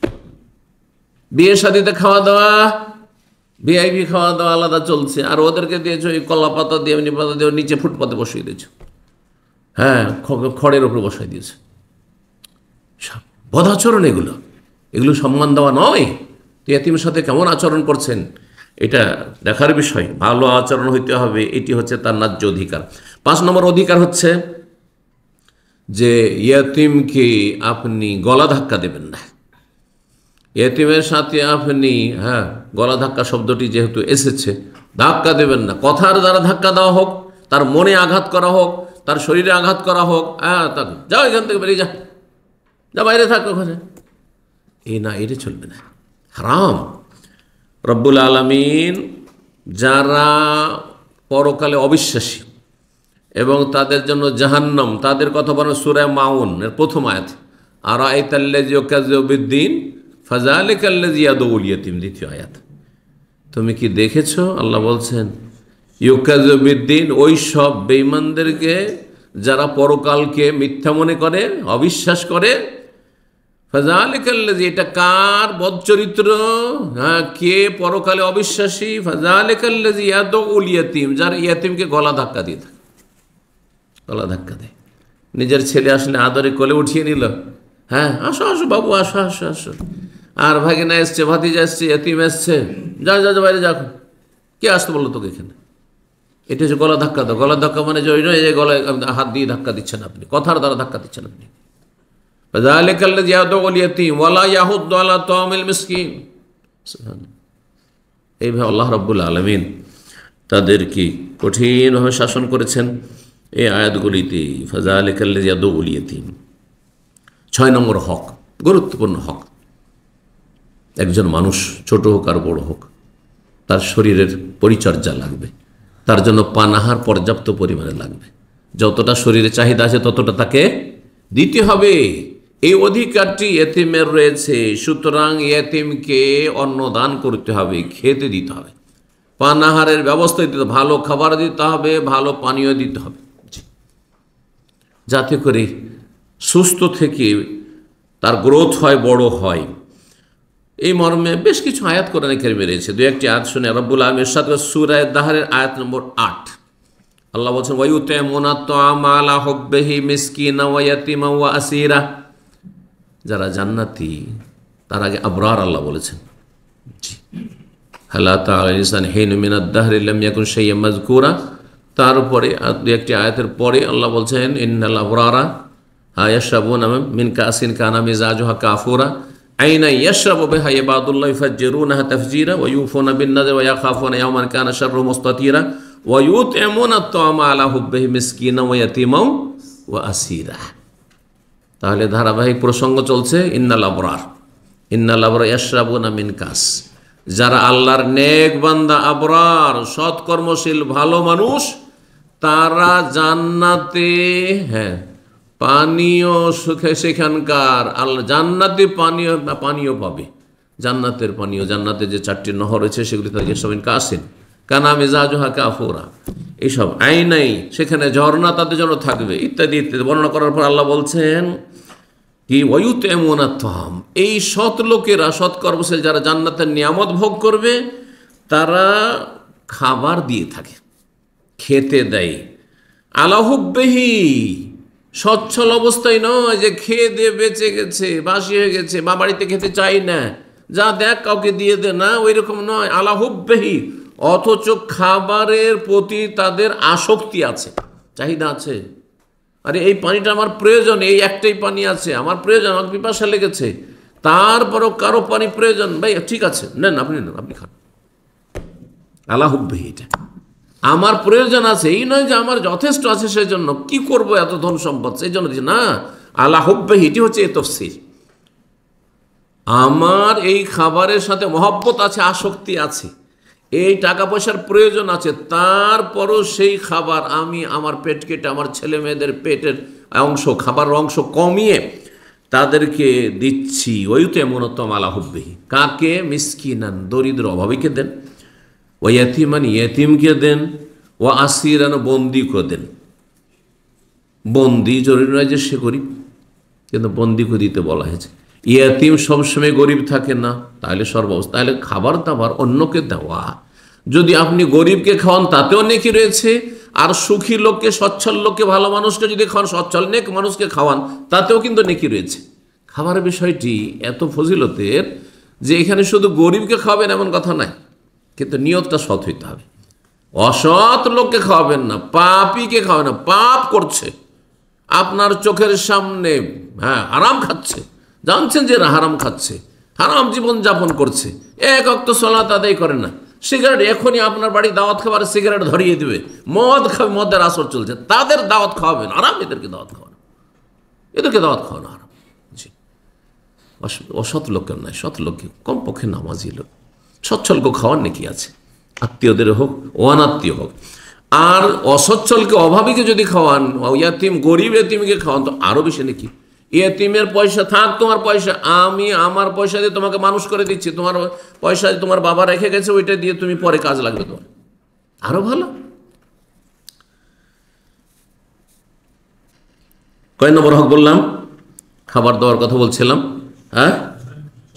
বিয়ে শাদিতে খাওয়া দাওয়া, ভিআইপি খাওয়া দাওয়া আলাদা চলছে, আর ওদেরকে দিয়েছো ওই কলা পাতা দিয়ে, এমনি পাতা দিয়ে নিচে ফুটপাতে বসিয়ে দিয়েছো, হ্যাঁ, খড়ের ওপরে বসাই দিয়েছে। বদাচরণ এগুলো, এগুলো সম্মান দেওয়া নয়। তো এতিমের সাথে কেমন আচরণ করছেন এটা দেখার বিষয়। ভালো আচরণ হইতে হবে, এটি হচ্ছে তার ন্যায্য অধিকার। 5 নম্বর অধিকার হচ্ছে যে ইয়াতিমকে আপনি গলা ধাক্কা দেবেন না। ইয়াতিমের সাথে আপনি গলা ধাক্কা শব্দটি যেহেতু এসেছে, ধাক্কা দেবেন না। কথার দ্বারা ধাক্কা দেওয়া হোক, তার মনে আঘাত করা হোক, তার শরীরে আঘাত করা হোক, যাও এখান থেকে বেরিয়ে যা, যা বাইরে থাক ওখানে, না, এটা চলবে না, হারাম। রব্বুল আলামিন যারা পরকালে অবিশ্বাসী এবং তাদের জন্য জাহান্নাম, তাদের কথা বলেন সূরা মাউন এর 1ম আয়াত, আরাআইতাল্লাযী ইউকাযযিবু বিদ্দীন ফাযালিকাল্লাযী ইয়াদউল ইয়াতীম, 2য় আয়াত। তুমি কি দেখেছো, আল্লাহ বলছেন, ইউকাযযিবু বিদ্দীন, ওই সব বেঈমানদেরকে যারা পরকালকে মিথ্যা মনে করে, অবিশ্বাস করে। ফাযালিকাল্লাযী, এটা কার বদচরিত্র? কে পরকালে অবিশ্বাসী? ফাযালিকাল্লাযী ইয়াদউল ইয়াতীম, যার ইয়াতীমকে গলা ধাক্কা দিয়ে থাকে, গলা ধাক্কা দেয়। নিজের ছেলে আসলে আদরে কোলে উঠিয়ে নিল, হ্যাঁ, আসো আসো বাবু, আসো আসো আসো, আর ভাগিনা এসছে, ভাতিজা এসছে, এতিম এসছে, যা যা বাইরে যা, কে আসতে বললো তোকে এখানে? এটা হচ্ছে গলা ধাক্কা দাও। গলা ধাক্কা মানে যে ওই নয় যে গলায় হাত দিয়ে ধাক্কা দিচ্ছেন আপনি, কথার দ্বারা ধাক্কা দিচ্ছেন আপনি। ফাযালিকাল্লাযী ইয়াদউল ইয়াতীম ওয়া লা ইয়াহুদ্দু আলা তা'আমিল মিসকিন। এইভাবে আল্লাহ রাব্বুল আলামিন তাদেরকে কঠিনভাবে শাসন করেছেন এই আয়াতগুলিতে। ফাযালিকাল্লাযী ইয়াদউল ইয়াতীম। 6 নম্বর হক, গুরুত্বপূর্ণ হক। একজন মানুষ ছোট হোক আর বড় হোক, তার শরীরের পরিচর্যা লাগবে, তার জন্য পানাহার পর্যাপ্ত পরিমাণে লাগবে। যতটা শরীরে চাহিদা আছে ততটা তাকে দিতে হবে। এই অধিকারটি এতিমের রয়েছে, সুতরাং এতিমকে অন্ন দান করতে হবে, খেতে দিতে হবে। পানাহারের ব্যবস্থা দিতে হবে, ভালো খাবার দিতে হবে, ভালো পানীয় দিতে হবে, যাতে করে সুস্থ থেকে তার গ্রোথ হয়, বড় হয়। এই মর্মে বেশ কিছু আয়াত কোরআনে কারিমে রয়েছে। দু একটি আয়াত শুনে রব্বুল আলামিন ইরশাদ করেন সূরা দাহরের আয়াত নম্বর 8। আল্লাহ বলছেন ওয়ায়ুতিমুনা আত-তাআমা আলা হুব্বিহি মিসকিনা ওয়া ইয়াতীমা ওয়া আসীরা। যারা জান্নাতি তার আগে আবরার আল্লাহ বলেছেন। জি, হাল আতা আলাল ইনসানি হিনুম মিনাদ দাহরি লাম ইয়াকুন শাইয়্যান মাযকুরা। তারপরে দু একটি আয়াতের পরে আল্লাহ বলছেন ইন্নাল আবরারা ইয়াশরাবুনা মিন কাসিন কানা মিজাজুহা কাফুরা আইনা ইয়াশরাবু বিহা ইবাদুল্লাহ ইফাজ্জিরুনাহা তাফজিরা ওয়া ইউফুনা বিন নাযর ওয়া ইয়াখাফুনা ইয়াওমান কানা শাররুহু মুস্তাতিরা ওয়া ইউতিমুনা আত-তাআমা আলা হুব্বিহি মিসকিনা ওয়া ইয়াতীমা ওয়া আসীরা। তাহলে ধারাবাহিক প্রসঙ্গ চলছে ইন্নাল আবরার ইয়াশরাবুনা মিন কাস। যারা আল্লাহর নেক বান্দা, আবরার, সৎকর্মশীল, ভালো মানুষ, তারা জান্নাতে পানীয় সুখে সেখানকার আল্লাহ জান্নাতে পানীয় পাবে। জান্নাতের পানীয়, জান্নাতে যে 4টি নহর রয়েছে সেগুলি তাদের সবিন কাসিন কানা মিজাজুহা কাফুরা, এইসব আইনাই সেখানে ঝর্ণা তাদের জন্য থাকবে ইত্যাদি ইত্যাদি বর্ণনা করার পর আল্লাহ বলছেন কি ওয়ায়ুতিমুনা আত-তাআম। এই সৎ লোকেরা, সৎকর্মশীল যারা জান্নাতের নিয়ামত ভোগ করবে, তারা খাবার দিয়ে থাকে, খেতে দেয় আলা হুব্বিহি, সচ্ছল অবস্থায় নয় যে খেয়ে দিয়ে বেঁচে গেছে, বাসি হয়ে গেছে, বা বাড়িতে খেতে চাই না, যা দেখ কাউকে দিয়ে দে, না ওই রকম নয়। আলা হুব্বিহি, অথচ খাবারের প্রতি তাদের আসক্তি আছে, চাহিদা আছে। আরে এই পানিটা আমার প্রয়োজন, এই একটাই পানি আছে, আমার প্রয়োজন, আমার পিপাসা লেগেছে, তারপরও কারো পানি প্রয়োজন, ভাই ঠিক আছে নেন, আপনি নেন, আপনি খান। আলা হুব্বিহি, এটা আমার প্রয়োজন আছে, এই নয় যে আমার যথেষ্ট আছে সেই জন্য কি করব এত ধন সম্পদ, সেই জন্য দিচ্ছে না। আলা হুব্বিহি, এটি হচ্ছে এ তাফসীর। আমার এই খাবারের সাথে মহব্বত আছে, আসক্তি আছে, এই টাকা পয়সার প্রয়োজন আছে, তারপরও সেই খাবার আমি আমার পেট কেটে আমার ছেলে মেয়েদের পেটের অংশ, খাবার অংশ কমিয়ে তাদেরকে দিচ্ছি। ওয়ায়ুতিমুনা আত-তাআমা আলা হুব্বিহি, কাকে? মিসকিনান, দরিদ্র অভাবীকে দেন, ওয়া ইয়াতীমান, ইয়েতিমকে দেন, ওয়া আসীরান, বন্দীকে দেন। বন্দী জরুরি নয় যে সে গরিব, কিন্তু বন্দীকে দিতে বলা হয়েছে। ইয়াতিম সবসময় গরিব থাকে না, তাহলে সর্বাবস্থা, তাহলে খাবার দাবার অন্যকে দেওয়া। যদি আপনি গরিবকে খাওয়ান তাতেও নেকি রয়েছে, আর সুখী লোককে, সচ্ছল লোককে, ভালো মানুষকে যদি খাওয়ান, সচ্ছল নেক মানুষকে খাওয়ান, তাতেও কিন্তু নেকি রয়েছে। খাবারের বিষয়টি এত ফজিলতের যে এখানে শুধু গরিবকে খাওয়াবেন এমন কথা নাই, কিন্তু নিয়তটা সৎ হইতে হবে। অসৎ লোককে খাওয়াবেন না, পাপীকে খাওয়াবেন না, পাপ করছে, আপনার চোখের সামনে হারাম খাচ্ছে, জানছেন যে হারাম খাচ্ছে, হারাম জীবন যাপন করছে, এক ওয়াক্ত সালাত আদায় করে না, সিগারেট এখনই আপনার বাড়ি দাওয়াত খাবার সিগারেট ধরিয়ে দিবে, মদ খাবে, মদের আসর চলছে, তাদের দাওয়াত খাওয়াবেন আরাম, এদেরকে দাওয়াত খাওয়ানো, এদেরকে দাওয়াত খাওয়ানো আরাম। জি, অসৎ লোকের নয়, সৎ লোককে, কমপক্ষে নামাজি লোক, সচ্ছলকে খাওয়ার নাকি আছে, আত্মীয়দের হোক, অনাত্মীয় হোক। আর অসচ্ছলকে, অভাবীকে যদি খাওয়ান, ইয়াতিম, গরিব এতিমকে খাওয়ান, তো আরও বেশি নাকি। এতিমের পয়সা থাক, তোমার পয়সা, আমি আমার পয়সা দিয়ে তোমাকে মানুষ করে দিচ্ছি, তোমার পয়সা তোমার বাবা রেখে গেছে, ওইটা দিয়ে তুমি পরে কাজ লাগবে তোমার, আরো ভালো। কয় নম্বর হক বললাম? খাবার দেওয়ার কথা বলছিলাম,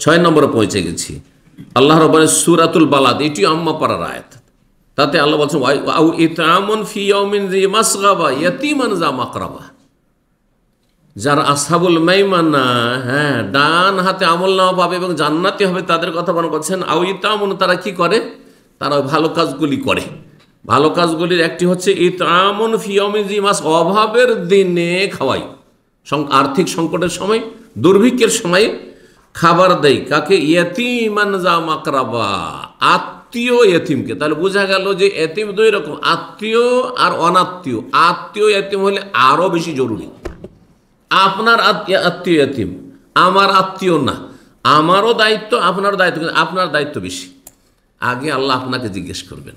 6 নম্বরে পৌঁছে গেছি। আল্লাহ রাব্বুল সূরাতুল বালাদ, এটি আম্মা পারার আয়াত। তাতে আল্লাহ বলছেন আও ইতআমুন ফি ইয়াউমিন যি মাসগাবা ইয়াতীমান যা মাকরাবা। যারা আসহাবুল মাইমানা, ডান হাতে আমলনামা পাবে এবং জান্নাতি হবে, তাদের কথা বর্ণনা করছেন। আও ইতআমুন, তারা কি করে? তারা ভালো কাজগুলি করে। ভালো কাজগুলির একটি হচ্ছে ইতআমুন ফি ইয়াউমিন যি মাস, অভাবের দিনে খাওয়াই, আর্থিক সংকটের সময়, দুর্ভিক্ষের সময় খাবার দেয়। কাকে? ইয়াতীমান যা মাকরাবা, আত্মীয় এতিমকে। তাহলে বোঝা গেল যে এতিম 2 রকম, আত্মীয় আর অনাত্মীয়। আত্মীয় এতিম হলে আরও বেশি জরুরি। আপনার আত্মীয় এতিম, আমার আত্মীয় না, আমারও দায়িত্ব, আপনার দায়িত্ব, কিন্তু আপনার দায়িত্ব বেশি। আগে আল্লাহ আপনাকে জিজ্ঞেস করবেন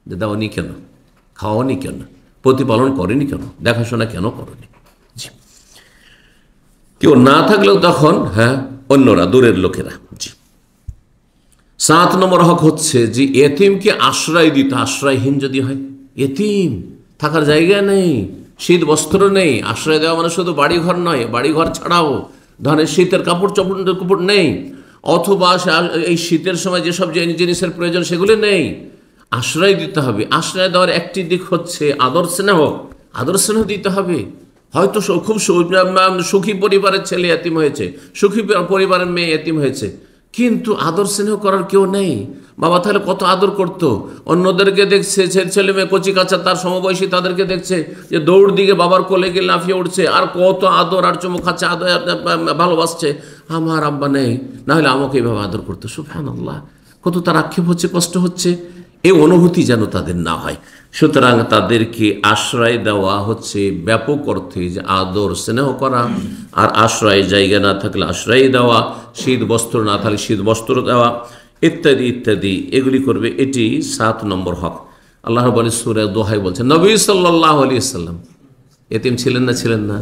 যে দাওনি কেন, খাওয়ানি কেন, প্রতিপালন করেনি কেন, দেখাশোনা কেন করেনি। জি, কেউ না থাকলেও তখন অন্যরা, দূরের লোকেরা। জি, 7 নম্বর হক হচ্ছে যে এতিমকে আশ্রয় দিতে, আশ্রয়হীন যদি হয়, এতিম থাকার জায়গা নেই, শীত বস্ত্র নেই, আশ্রয় দেওয়া মানে শুধু বাড়িঘর নয়, বাড়িঘর ছাড়াও ধরেন শীতের কাপড় নেই, অথবা এই শীতের সময় যেসব জিনিসের প্রয়োজন সেগুলি নেই, আশ্রয় দিতে হবে। আশ্রয় দেওয়ার একটি দিক হচ্ছে আদর স্নেহ, আদর স্নেহ দিতে হবে। হয়তো খুব সুখী পরিবারের ছেলে এতিম হয়েছে, সুখী পরিবারের মেয়ে এতিম হয়েছে, কিন্তু আদর স্নেহ করার কেউ নেই। বাবা তাহলে কত আদর করতো, অন্যদেরকে দেখছে, ছেলে মেয়ে কচি কাঁচা তার সমবয়সী, তাদেরকে দেখছে যে দৌড় দিকে বাবার কোলে গিয়ে লাফিয়ে উঠছে, আর কত আদর আর চুমু খাচ্ছে, আদর ভালোবাসছে। আমার আব্বা নেই, না হলে আমাকে এইভাবে আদর করতো। সুবহানাল্লাহ, কত তার আক্ষেপ হচ্ছে, কষ্ট হচ্ছে, এই অনুভূতি যেন তাদের না হয়। সুতরাং তাদেরকে আশ্রয় দেওয়া হচ্ছে ব্যাপক অর্থে যে আদর স্নেহ করা, আর আশ্রয় জায়গা না থাকলে আশ্রয় দেওয়া, শীত বস্ত্র না থাকলে শীত বস্ত্র দেওয়া, ইত্যাদি ইত্যাদি এগুলি করবে। এটি 7 নম্বর হক। আল্লাহ রাব্বুল সূরা দোহাই বলছেন, নবী সাল্লাল্লাহু আলাইহি সাল্লাম এতিম ছিলেন না? ছিলেন না?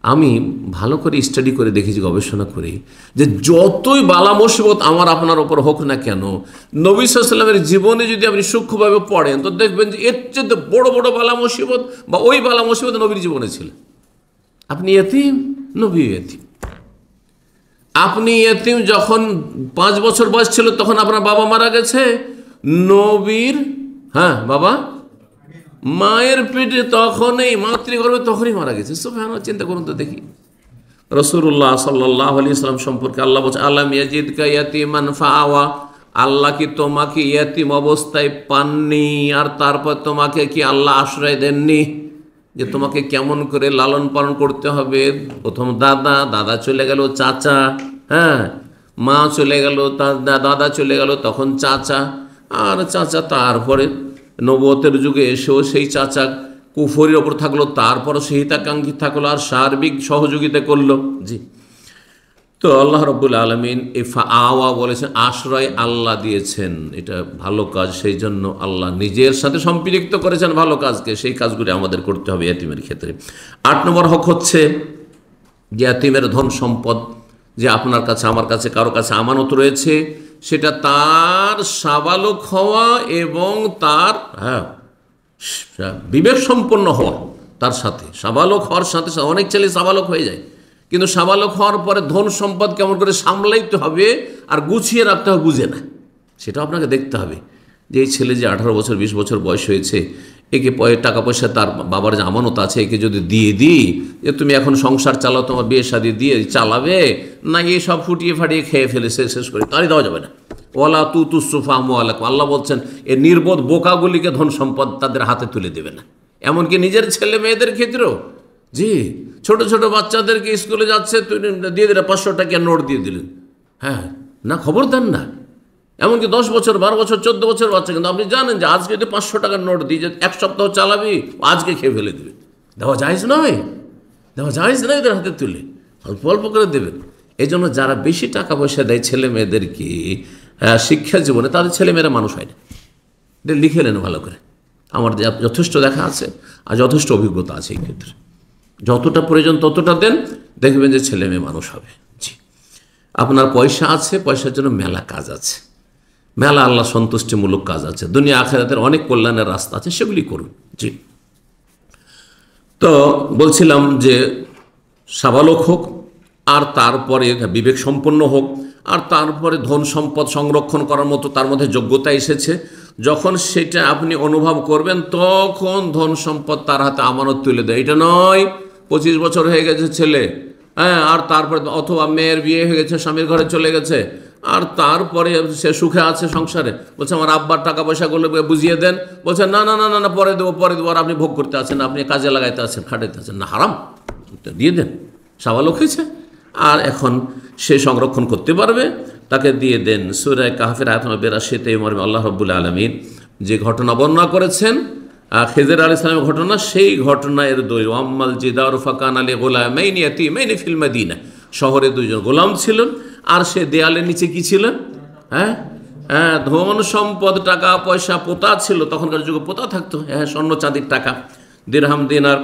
আমি ভালো করে স্টাডি করে দেখেছি, গবেষণা করে, যে যতই বালা মুসিবত আমার আপনার ওপর হোক না কেন, নবী সাল্লাল্লাহু আলাইহি ওয়াসাল্লামের জীবনে যদি আপনি সূক্ষ্মভাবে পড়েন তো দেখবেন যে এর চেয়ে বড় বড় বালা মুসিবত বা ওই বালা মুসিবত নবীর জীবনে ছিল। আপনি এতিম, নবী এতিম। আপনি এতিম যখন 5 বছর বয়স ছিল তখন আপনার বাবা মারা গেছে, নবীর বাবা মায়ের পেটে তখনই, মাতৃগর্ভে তখনই মারা গেছে। সুবহানাল্লাহ, চিন্তা করুন তো দেখি। রাসূলুল্লাহ সাল্লাল্লাহু আলাইহি ওয়াসাল্লাম সম্পর্কে আল্লাহ বলছে, আলাম ইয়াজিদকা ইয়াতীমান ফাআওয়া, আল্লাহ কি তোমাকে ইয়াতীম অবস্থায় পাননি আর তারপর তোমাকে কি আল্লাহ আশ্রয় দেননি, যে তোমাকে কেমন করে লালন পালন করতে হবে। প্রথম দাদা চলে গেল, চাচা, মা চলে গেল, দাদা চলে গেল, তখন চাচা, আর চাচা তারপরে নবুয়তের যুগে এসেও সেই চাচা কুফরির ওপর থাকলো, তারপর হিতাকাঙ্ক্ষী থাকলো আর সার্বিক সহযোগিতা করলো। জি, তো আল্লাহ রাব্বুল আলামিন এই ফাআওয়া বলেছেন, আশ্রয় আল্লাহ দিয়েছেন, এটা ভালো কাজ, সেই জন্য আল্লাহ নিজের সাথে সম্পৃক্ত করেছেন ভালো কাজকে, সেই কাজগুলি আমাদের করতে হবে এতিমের ক্ষেত্রে। 8 নম্বর হক হচ্ছে যে এতিমের ধন সম্পদ যে আপনার কাছে, আমার কাছে, কারো কাছে আমানত রয়েছে, সেটা তার সাবালক হওয়া এবং তার বিবেক সম্পন্ন হওয়া, তার সাথে সাবালক হওয়ার সাথে সাথে, অনেক ছেলে সাবালক হয়ে যায়, কিন্তু সাবালক হওয়ার পরে ধন সম্পদ কেমন করে সামলাইতে হবে আর গুছিয়ে রাখতে হবে বুঝে না। সেটা আপনাকে দেখতে হবে যে এই ছেলে যে 18 বছর 20 বছর বয়স হয়েছে, একে টাকা পয়সা তার বাবার যে আমানত আছে একে যদি দিয়ে দিই যে তুমি এখন সংসার চালাও, তোমার বিয়ে শাদী দিয়ে চালাবে, না এই সব ফুটিয়ে ফাটিয়ে খেয়ে ফেলেছে শেষ করে, তারই দেওয়া যাবে না। ওয়ালা তুতুসুফা আমওয়ালাকুম, আল্লাহ বলছেন এ নির্বোধ বোকাগুলিকে ধন সম্পদ তাদের হাতে তুলে দেবে না। এমনকি নিজের ছেলে মেয়েদের ক্ষেত্রেও, জি, ছোট ছোট বাচ্চাদেরকে স্কুলে যাচ্ছে, দিয়ে দিলে 500 টাকা নোট দিয়ে দিলেন, না, খবর দেন না। এমনকি 10 বছর 12 বছর 14 বছর বাচ্চা, কিন্তু আপনি জানেন যে আজকে যদি 500 টাকার নোট দিয়ে যে 1 সপ্তাহ চালাবি, আজকে খেয়ে ফেলে দেবে। দেওয়া জায়েজ নয়, দেওয়া জায়েজ নয়, এদের হাতে তুলে অল্প অল্প করে দেবেন। এই জন্য যারা বেশি টাকা পয়সা দেয় ছেলে মেয়েদেরকে শিক্ষা জীবনে, তাদের ছেলে মেয়েরা মানুষ হয় না। এটা লিখে নেন ভালো করে, আমার যথেষ্ট দেখা আছে আর যথেষ্ট অভিজ্ঞতা আছে এই ক্ষেত্রে। যতটা প্রয়োজন ততটা দেন, দেখবেন যে ছেলে মেয়ে মানুষ হবে। জি, আপনার পয়সা আছে, পয়সার জন্য মেলা কাজ আছে, মেলা আল্লাহ সন্তুষ্টিমূলক কাজ আছে, দুনিয়া আখিরাতের অনেক কল্যাণের রাস্তা আছে, সেগুলি করুন। জি, তো বলছিলাম যে সাবালক হোক, আর তারপরে বিবেক সম্পন্ন হোক, আর তারপরে ধন সম্পদ সংরক্ষণ করার মতো তার মধ্যে যোগ্যতা এসেছে। যখন সেটা আপনি অনুভব করবেন তখন ধন সম্পদ তার হাতে আমানত তুলে দেয়। এটা নয় 25 বছর হয়ে গেছে ছেলে, আর তারপরে অথবা মেয়ের বিয়ে হয়ে গেছে, স্বামীর ঘরে চলে গেছে, আর তারপরে সে সুখে আছে সংসারে, বলছে আমার আব্বার টাকা পয়সাগুলো বুঝিয়ে দেন, বলছে না না না না না পরে দেবো পরে দেবো, আর আপনি ভোগ করতে আছেন, আপনি কাজে লাগাইতে আছেন, খাটাইতে আছেন, না হারাম, দিয়ে দেন। সাবালক হয়েছে আর এখন সে সংরক্ষণ করতে পারবে, তাকে দিয়ে দেন। সূরা কাহফের আয়াত নম্বর 82-তে মর্মে আল্লাহ রাব্বুল আলামিন যে ঘটনা বর্ণনা করেছেন, খিজির আলাইহিস সালামের ঘটনা, সেই ঘটনা এর দলিল ওয়াম্মাল জিদারু ফাকানা লিগুলামাইনি ইয়াতীমাইনি ফিল মাদিনা, শহরে 2জন গোলাম ছিলেন, আর সে দেয়ালের নিচে কি ছিল, ধন সম্পদ টাকা পয়সা পোতা ছিল, তখনকার যুগে পোতা থাকতো, স্বর্ণ চাঁদির টাকা, দিরহাম দিনার,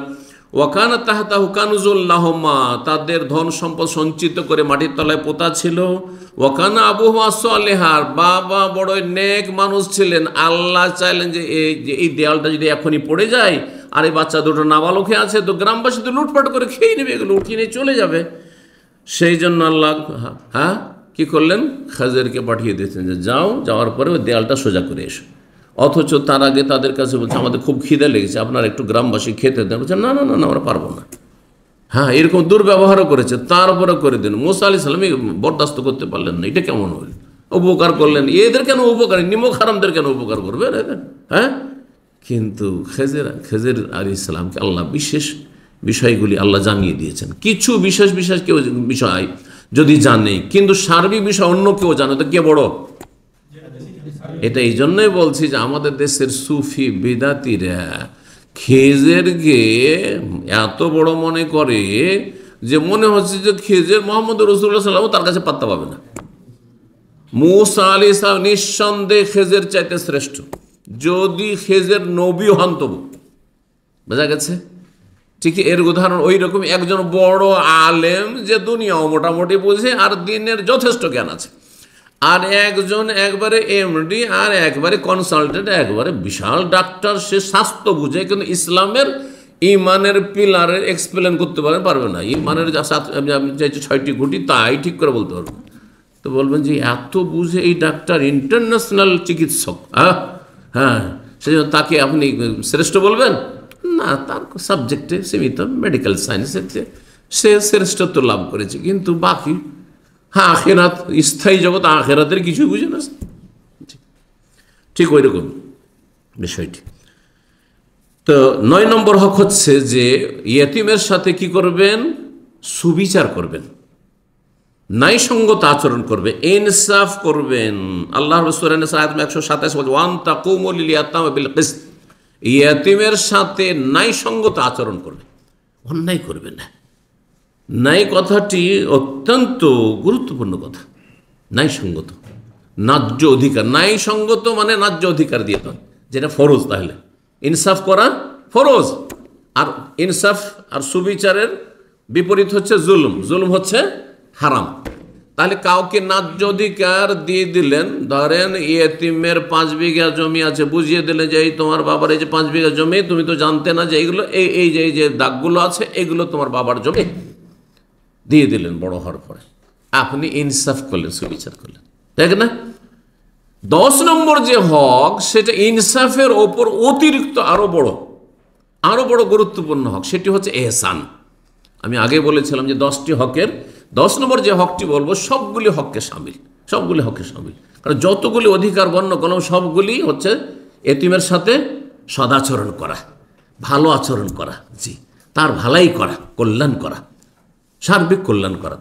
ওয়াকানা তাহতাহু কানুজুল লাহুমা, তাদের ধন সম্পদ সঞ্চিত করে মাটির তলায় পোতা ছিল। ওয়াকানা আবুহুমা সালেহার, বাবা বড় নেক মানুষ ছিলেন। আল্লাহ চাইলেন যে এই দেয়ালটা যদি এখনই পড়ে যায় আর এই বাচ্চা দুটো নাবালক হয়ে আছে, তো গ্রামবাসী তো লুটপাট করে খেয়ে নেবে, এগুলো উঠিয়ে নিয়ে চলে যাবে। সেই জন্য আল্লাহ কি করলেন, খাজেরকে পাঠিয়ে দিয়েছেন যে যাও, যাওয়ার পরে ওই দেয়ালটা সোজা করে এসো। অথচ তার আগে তাদের কাছে বলছে আমাদের খুব খিদে লেগেছে, আপনারা একটু গ্রামবাসী খেতে দেন। বলছে না না না, আমরা পারবো না। এরকম দুর্ব্যবহারও করেছে, তারপরে করে দিন। মুসা আলাইহিস সালাম বরদাস্ত করতে পারলেন না। এটা কেমন হল? উপকার করলেন, এদের কেন উপকার, নিমক হারামদের কেন উপকার করবেন? কিন্তু খেজের আলাইহিস সালামকে আল্লাহ বিশেষ বিষয়গুলি আল্লাহ জানিয়ে দিয়েছেন। কিছু বিশেষ বিশেষ কেউ বিষয় যদি জানে, কিন্তু সার্বিক বিষয় অন্য কেউ জানে, তো কে বড়? এটা এই জন্যই বলছি যে আমাদের দেশের সুফি বেদাতিরা খেজেরকে এত বড় মনে করে যে মনে হচ্ছে যে খেজের মোহাম্মদ রাসূলুল্লাহ সাল্লাল্লাহু আলাইহি ওয়াসাল্লাম তার কাছে পাত্তা পাবে না। মূসা আলাইহিস সালাম নিঃসন্দেহে খেজের চাইতে শ্রেষ্ঠ, যদি খেজের নবী হন তবু। বোঝা গেছে? ঠিক এর উদাহরণ ওই রকম একজন বড় আলেম যে দুনিয়াও মোটামুটি বোঝে আর দিনের যথেষ্ট জ্ঞান আছে, আর একজন একবারে এমডি আর একবারে কনসালটেন্ট, একবারে বিশাল ডাক্তার, সে স্বাস্থ্য বুঝে কিন্তু ইসলামের ইমানের পিলারের এক্সপ্লেন করতে পারবে না। ইমানের যা 6টি খুঁটি তাই ঠিক করে বলতে পারবে। তো বলবেন যে এত বুঝে এই ডাক্তার, ইন্টারন্যাশনাল চিকিৎসক, সেজন্য তাকে আপনি শ্রেষ্ঠ বলবেন না? তার সাবজেক্টে সীমিত, মেডিকেল সায়েন্সের সে শ্রেষ্ঠত্ব লাভ করেছে, কিন্তু বাকি আখেরাত, স্থায়ী জগৎ, আখেরাতের কিছু বুঝে না। ঠিক ওই রকম বিষয়টি। তো 9 নম্বর হক হচ্ছে যে ইয়েতিমের সাথে কি করবেন? সুবিচার করবেন, ন্যায়সঙ্গত আচরণ করবে, ইনসাফ করবেন। আল্লাহ রাসূল আয়াত 127 বলছে ওয়ান তাকুমু লিল ইয়াতামা বিল কিসত, ইয়েতিমের সাথে ন্যায়সঙ্গত আচরণ করবে, অন্যায় করবে না। ন্যায় কথাটি অত্যন্ত গুরুত্বপূর্ণ কথা। ন্যায়সঙ্গত, ন্যায্য অধিকার। ন্যায়সঙ্গত মানে ন্যায্য অধিকার দিয়ে দেয়, যেটা ফরজ। তাহলে ইনসাফ করা ফরজ, আর ইনসাফ আর সুবিচারের বিপরীত হচ্ছে জুলুম। জুলুম হচ্ছে হারাম। তাহলে কাউকে ন্যায্য অধিকার দিয়ে দিলেন, ধরেন ইয়েতিমের 5 বিঘা জমি আছে, বুঝিয়ে দিলেন যে এই তোমার বাবার এই যে 5 বিঘা জমি, তুমি তো জানতে না যে এইগুলো এই যে দাগগুলো আছে এগুলো তোমার বাবার জমি, দিয়ে দিলেন বড় হওয়ার পরে। আপনি ইনসাফ করলেন, সুবিচার করলেন, তাই না? 10 নম্বর যে হক, সেটা ইনসাফের ওপর অতিরিক্ত আরো বড় গুরুত্বপূর্ণ হক, সেটি হচ্ছে এহসান। আমি আগে বলেছিলাম যে 10টি হকের 10 নম্বর যে হকটি বলবো সবগুলি হককে শামিল, সবগুলি হককে শামিল। কারণ যতগুলি অধিকার বর্ণনা করলাম সবগুলি হচ্ছে এতিমের সাথে সদাচরণ করা, ভালো আচরণ করা, জি, তার ভালাই করা, কল্যাণ করা, সার্বিক কল্যাণ করা,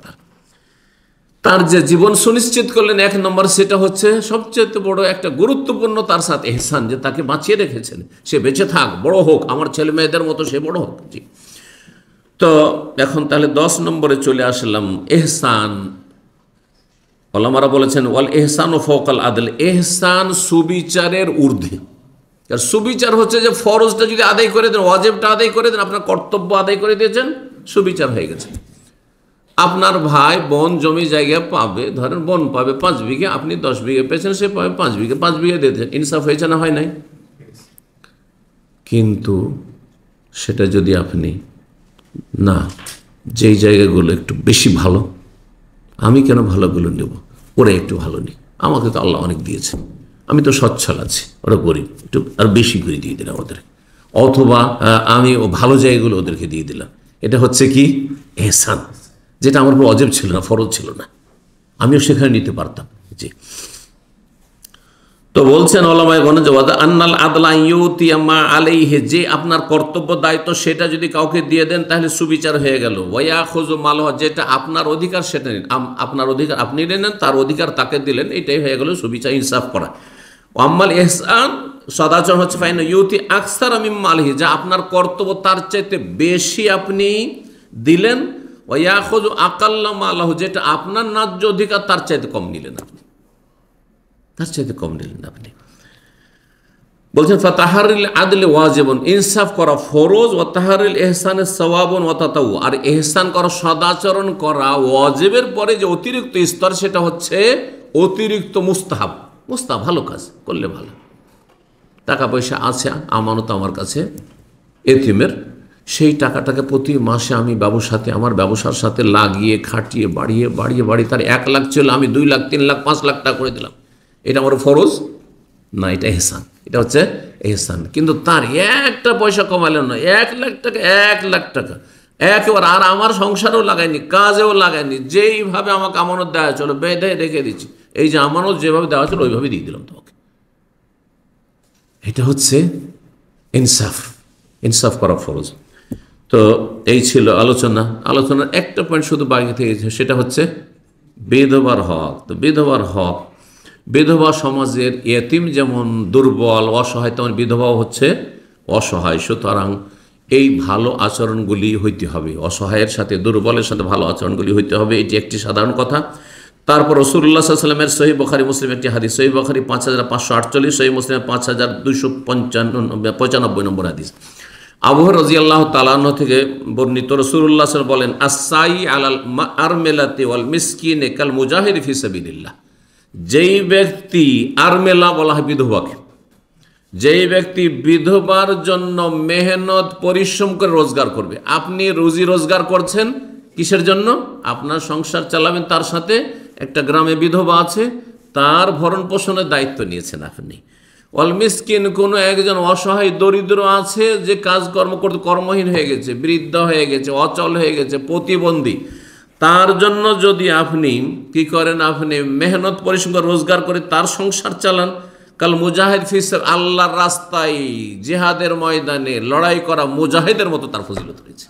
তার যে জীবন সুনিশ্চিত করলেন 1 নম্বর, সেটা হচ্ছে সবচেয়ে বড় একটা গুরুত্বপূর্ণ, তার সাথে এহসান, যে তাকে বাঁচিয়ে রেখেছেন, সে বেঁচে থাক, বড় হোক, আমার ছেলে মেয়েদের মতো সে বড় হোক। জি, তো এখন তাহলে 10 নম্বরে চলে আসলাম, এহসান। ওলামারা বলেছেন ওয়াল এহসান ও ফওকাল আদল, এহসান সুবিচারের ঊর্ধ্বে। আর সুবিচার হচ্ছে যে ফরজটা যদি আদায় করে দেন, ওয়াজিবটা আদায় করে দেন, আপনার কর্তব্য আদায় করে দিয়েছেন, সুবিচার হয়ে গেছে। আপনার ভাই বোন জমি জায়গা পাবে, ধরেন বোন পাবে 5 বিঘা, আপনি 10 বিঘা পেয়েছেন, সে পাবে 5 বিঘা, 5 বিঘা দিয়েছেন, ইনসাফ হয়েছে না হয় নাই? কিন্তু সেটা যদি আপনি না, যেই জায়গাগুলো একটু বেশি ভালো, আমি কেন ভালোগুলো নেব, ওরা একটু ভালো নেই, আমাকে তো আল্লাহ অনেক দিয়েছে, আমি তো সচ্ছল আছি, ওরা গরিব, একটু আর বেশি করে দিয়ে দিলাম ওদের, অথবা আমি ও ভালো জায়গাগুলো ওদেরকে দিয়ে দিলাম। এটা হচ্ছে কি? এহসান, যেটা আমার উপর ওয়াজিব ছিল না, ফরজ ছিল না, আমিও সেখানে নিতে পারতাম। জি, তো বলছেন ওলামায়ে গণ জওয়াদ আন্নাল আদলা ইউতিয়া মা আলাইহি, যে আপনার কর্তব্য দায়িত্ব সেটা যদি কাউকে দিয়ে দেন তাহলে সুবিচার হয়ে গেল। ওয়ায়াখুযু মালহ, যেটা আপনার অধিকার সেটা নিন, আপনার অধিকার আপনি নেন, তার অধিকার তাকে দিলেন, এটাই হয়ে গেল সুবিচার, ইনসাফ করা। আম্মাল ইহসান, সদাচরণ হচ্ছে ফাইন ইউতি আকসার মিম্মা আলাইহি, যা আপনার কর্তব্য তার চাইতে বেশি আপনি দিলেন। ওয়ায়াখুযু আকাল্লা মালাহু, যেটা আপনার ন্যায্য অধিকার তার চাইতে কম নিলেন আপনি, তার চাইতে কম নিলেন আপনি। বলছেন ফাতাহারিল আদলে ওয়াজিবুন, ইনসাফ করা ফরজ, ও তাহারিল এহসানে সওয়াবুন ওয়া তাতাউ, আর এহসান করা সদাচরণ করা ওয়াজিবের পরে যে অতিরিক্ত স্তর সেটা হচ্ছে অতিরিক্ত মুস্তাহাব। মুস্তাহাব ভালো কাজ করলে ভালো। টাকা পয়সা আছে আমানত আমার কাছে এতিমের, সেই টাকাটাকে প্রতি মাসে আমি আমার ব্যবসার সাথে লাগিয়ে খাটিয়ে বাড়িয়ে তার 1 লাখ ছিল, আমি 2 লাখ 3 লাখ 5 লাখ টাকা করে দিলাম, এটা আমার ফরজ না, এটা এহসান, এটা হচ্ছে এহসান। কিন্তু তার একটা পয়সা কমালেন না, 1 লাখ টাকা 1 লাখ টাকা একেবারে, আর আমার সংসারেও লাগায়নি, কাজেও লাগায়নি, যেইভাবে আমাকে আমানত দেওয়া ছিল বেঁধে রেখে দিচ্ছি, এই যে আমানত যেভাবে দেওয়া ছিল ওইভাবে দিয়ে দিলাম তোমাকে। এটা হচ্ছে ইনসাফ করা ফরজ। তো এই ছিল আলোচনার একটা পয়েন্ট শুধু বাকি থেকে গেছে, সেটা হচ্ছে বিধবার হক। তো বিধবা সমাজের এতিম যেমন দুর্বল অসহায়, তেমন বিধবাও হচ্ছে অসহায়। সুতরাং এই ভালো আচরণগুলি হইতে হবে, অসহায়ের সাথে দুর্বলের সাথে ভালো আচরণগুলি হইতে হবে, এটি একটি সাধারণ কথা। তারপর রাসূলুল্লাহ সাল্লাল্লাহু আলাইহি ওয়াসাল্লামের সহিহ বুখারী মুসলিম একটি হাদিস, সহিহ বুখারী 5548, সহিহ মুসলিম 5295 নম্বর হাদিস, আবু হুরায়রা রাদিয়াল্লাহু তাআলা আনহু থেকে বর্ণিত, রাসূলুল্লাহ সাল্লাল্লাহু আলাইহি ওয়াসাল্লাম বলেন, আস-সাই আলাল আরমিলাতি ওয়াল মিসকিনি কাল মুজাহিদি ফি সাবিলিল্লাহ। যেই ব্যক্তি, আরমেলা বলা হয় বিধবাকে, যেই ব্যক্তি বিধবার জন্য মেহনত পরিশ্রম করে রোজগার করবে। আপনি রুজি রোজগার করছেন কিসের জন্য? আপনার সংসার চালাবেন, তার সাথে একটা গ্রামে বিধবা আছে, তার ভরণ পোষণের দায়িত্ব নিয়েছেন আপনি। ওয়াল মিসকিন, কোনো একজন অসহায় দরিদ্র আছে যে কাজকর্ম করতে কর্মহীন হয়ে গেছে, বৃদ্ধ হয়ে গেছে, অচল হয়ে গেছে, প্রতিবন্ধী, তার জন্য যদি আপনি কি করেন, আপনি মেহনত পরিশ্রম করে রোজগার করে তার সংসার চালান, কাল মুজাহিদ ফি সাবিলিল্লাহ, আল্লাহর রাস্তায় জিহাদের ময়দানে লড়াই করা মুজাহিদের মতো তার ফজিলত রয়েছে।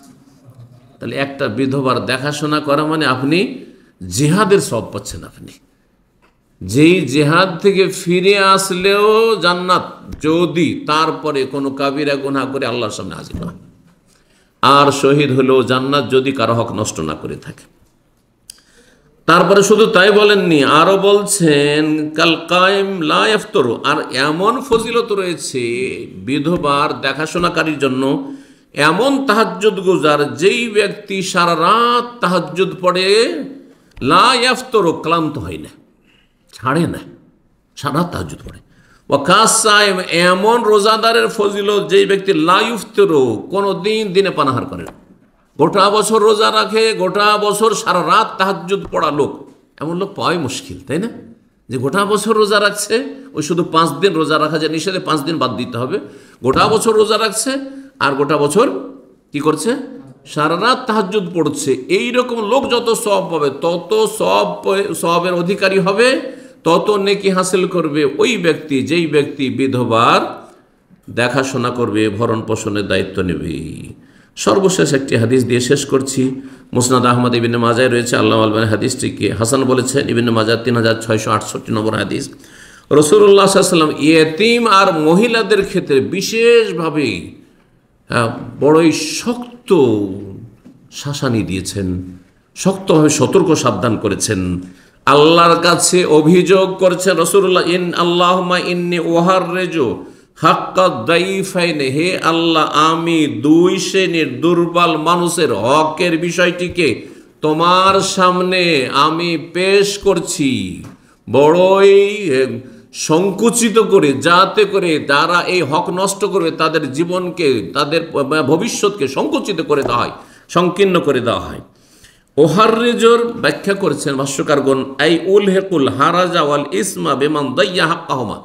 তাহলে একটা বিধবার দেখাশোনা করা মানে আপনি জিহাদের সওয়াব পাচ্ছেন। আপনি যেই জিহাদ থেকে ফিরে আসলেও জান্নাত, যদি তারপরে কোনো কাবিরা গুনাহ করে আল্লাহর সামনে হাজির হয়, আর শহীদ হলেও জান্নাত যদি কারো হক নষ্ট না করে থাকে। তারপরে শুধু তাই বলেননি, আরো বলছেন কাল কায়েম লা ইফতারু, আর এমন ফজিলত রয়েছে বিধবার দেখাশোনাকারীর জন্য, এমন তাহাজ্জুদ গুজার, যেই ব্যক্তি সারা রাত তাহাজ্জুদ পড়ে, লা ইফতারু, ক্লান্ত হয় না, ছাড়ে না, সারা রাত তাহাজ্জুদ পড়ে। ওয়া কাসায়েম, এমন রোজাদারের ফজিলত, যেই ব্যক্তি লা ইফতারু, কোনো দিনে পানাহার করে না, গোটা বছর রোজা রাখে, গোটা বছর সারা রাত তাহাজ্জুদ পড়া লোক, এমন লোক পাওয়াই মুশকিল, তাই না? যে গোটা বছর রোজা রাখছে, ওই শুধু 5 দিন রোজা রাখা যায় নিষেধে, 5 দিন বাদ দিতে হবে, গোটা বছর রোজা রাখছে আর গোটা বছর কি করছে, সারা রাত তাহাজ্জুদ পড়ছে। এইরকম লোক যত সওয়াব পাবে, তত সওয়াবের অধিকারী হবে, তত নেকি হাসিল করবে ওই ব্যক্তি, যেই ব্যক্তি বিধবার দেখাশোনা করবে, ভরণ পোষণের দায়িত্ব নেবে। সর্বশেষ একটি হাদিস দিয়ে শেষ করছি। মুসনাদ আহমদ ইবনে মাজায় রয়েছে, আল্লামা আলবানী হাদিসটিকে হাসান বলেছেন। ইবনে মাজাহ 3668 নম্বর হাদিস। রাসূলুল্লাহ সাল্লাল্লাহু আলাইহি ওয়াসাল্লাম ইয়েতিম আর মহিলাদের ক্ষেত্রে বিশেষভাবে বড়ই শক্ত শাসানি দিয়েছেন, শক্তভাবে সতর্ক সাবধান করেছেন। আল্লাহর কাছে অভিযোগ করেছেন রাসূলুল্লাহ, আল্লাহুম্মা ইন্নী উহাররিজু হাক্কা দাইফাইনে, হে আল্লাহ, আমি 2 শ্রেণীর দুর্বল মানুষের হকের বিষয়টিকে তোমার সামনে আমি পেশ করছি, বড়ই সংকুচিত করে, যাতে করে যারা এই হক নষ্ট করবে তাদের জীবনকে, তাদের ভবিষ্যৎকে সংকুচিত করে দেওয়া হয়, সংকীর্ণ করে দেওয়া হয়। ওহাররিজুর ব্যাখ্যা করেছেন ভাষ্যকারগণ, আই উলহিকুল হারাজা ওয়াল ইসমা বিমান দাইয়া হাক্কাহুমা,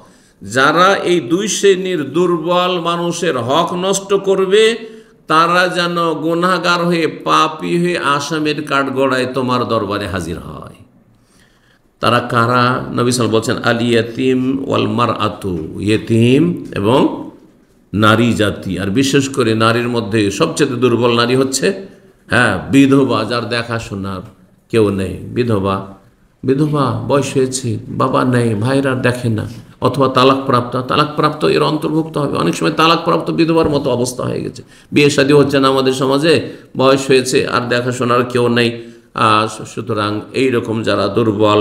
যারা এই 2 শ্রেণীর দুর্বল মানুষের হক নষ্ট করবে, তারা যেন গুনাহগার হয়ে, পাপী হয়ে আসামের কাঠগড়ায় তোমার দরবারে হাজির হয়। তারা কারা? নবী সাল্লাল্লাহু আলাইহি ওয়াসাল্লাম বলছেন, আল ইয়াতিম ওয়াল মারআতু, ইয়েতিম এবং নারী জাতি, আর বিশেষ করে নারীর মধ্যে সবচেয়ে দুর্বল নারী হচ্ছে বিধবা, যার দেখাশোনার কেউ নেই। বিধবা বয়স হয়েছে, বাবা নেই, ভাইরা দেখে না, অথবা তালাকপ্রাপ্ত এর অন্তর্ভুক্ত হবে। অনেক সময় তালাকপ্রাপ্ত বিধবার মতো অবস্থা হয়ে গেছে, বিয়ে শাদী হচ্ছে না আমাদের সমাজে, বয়স হয়েছে আর দেখাশোনার কেউ নেই। সুতরাং এইরকম যারা দুর্বল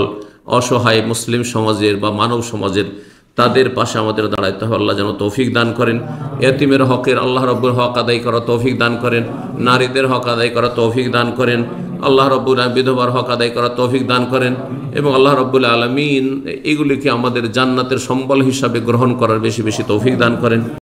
অসহায় মুসলিম সমাজের বা মানব সমাজের, তাদের পাশে আমাদের দাঁড়াইতে হবে। আল্লাহ যেন তৌফিক দান করেন। এতিমের হকের আল্লাহ রব্বুল হক আদায় করা তৌফিক দান করেন। নারীদের হক আদায় করা তৌফিক দান করেন। আল্লাহ রব্বুল বিধবার হক আদায় করা তৌফিক দান করেন এবং আল্লাহ রব্বুল আলামিন এগুলিকে আমাদের জান্নাতের সম্বল হিসাবে গ্রহণ করার বেশি বেশি তৌফিক দান করেন।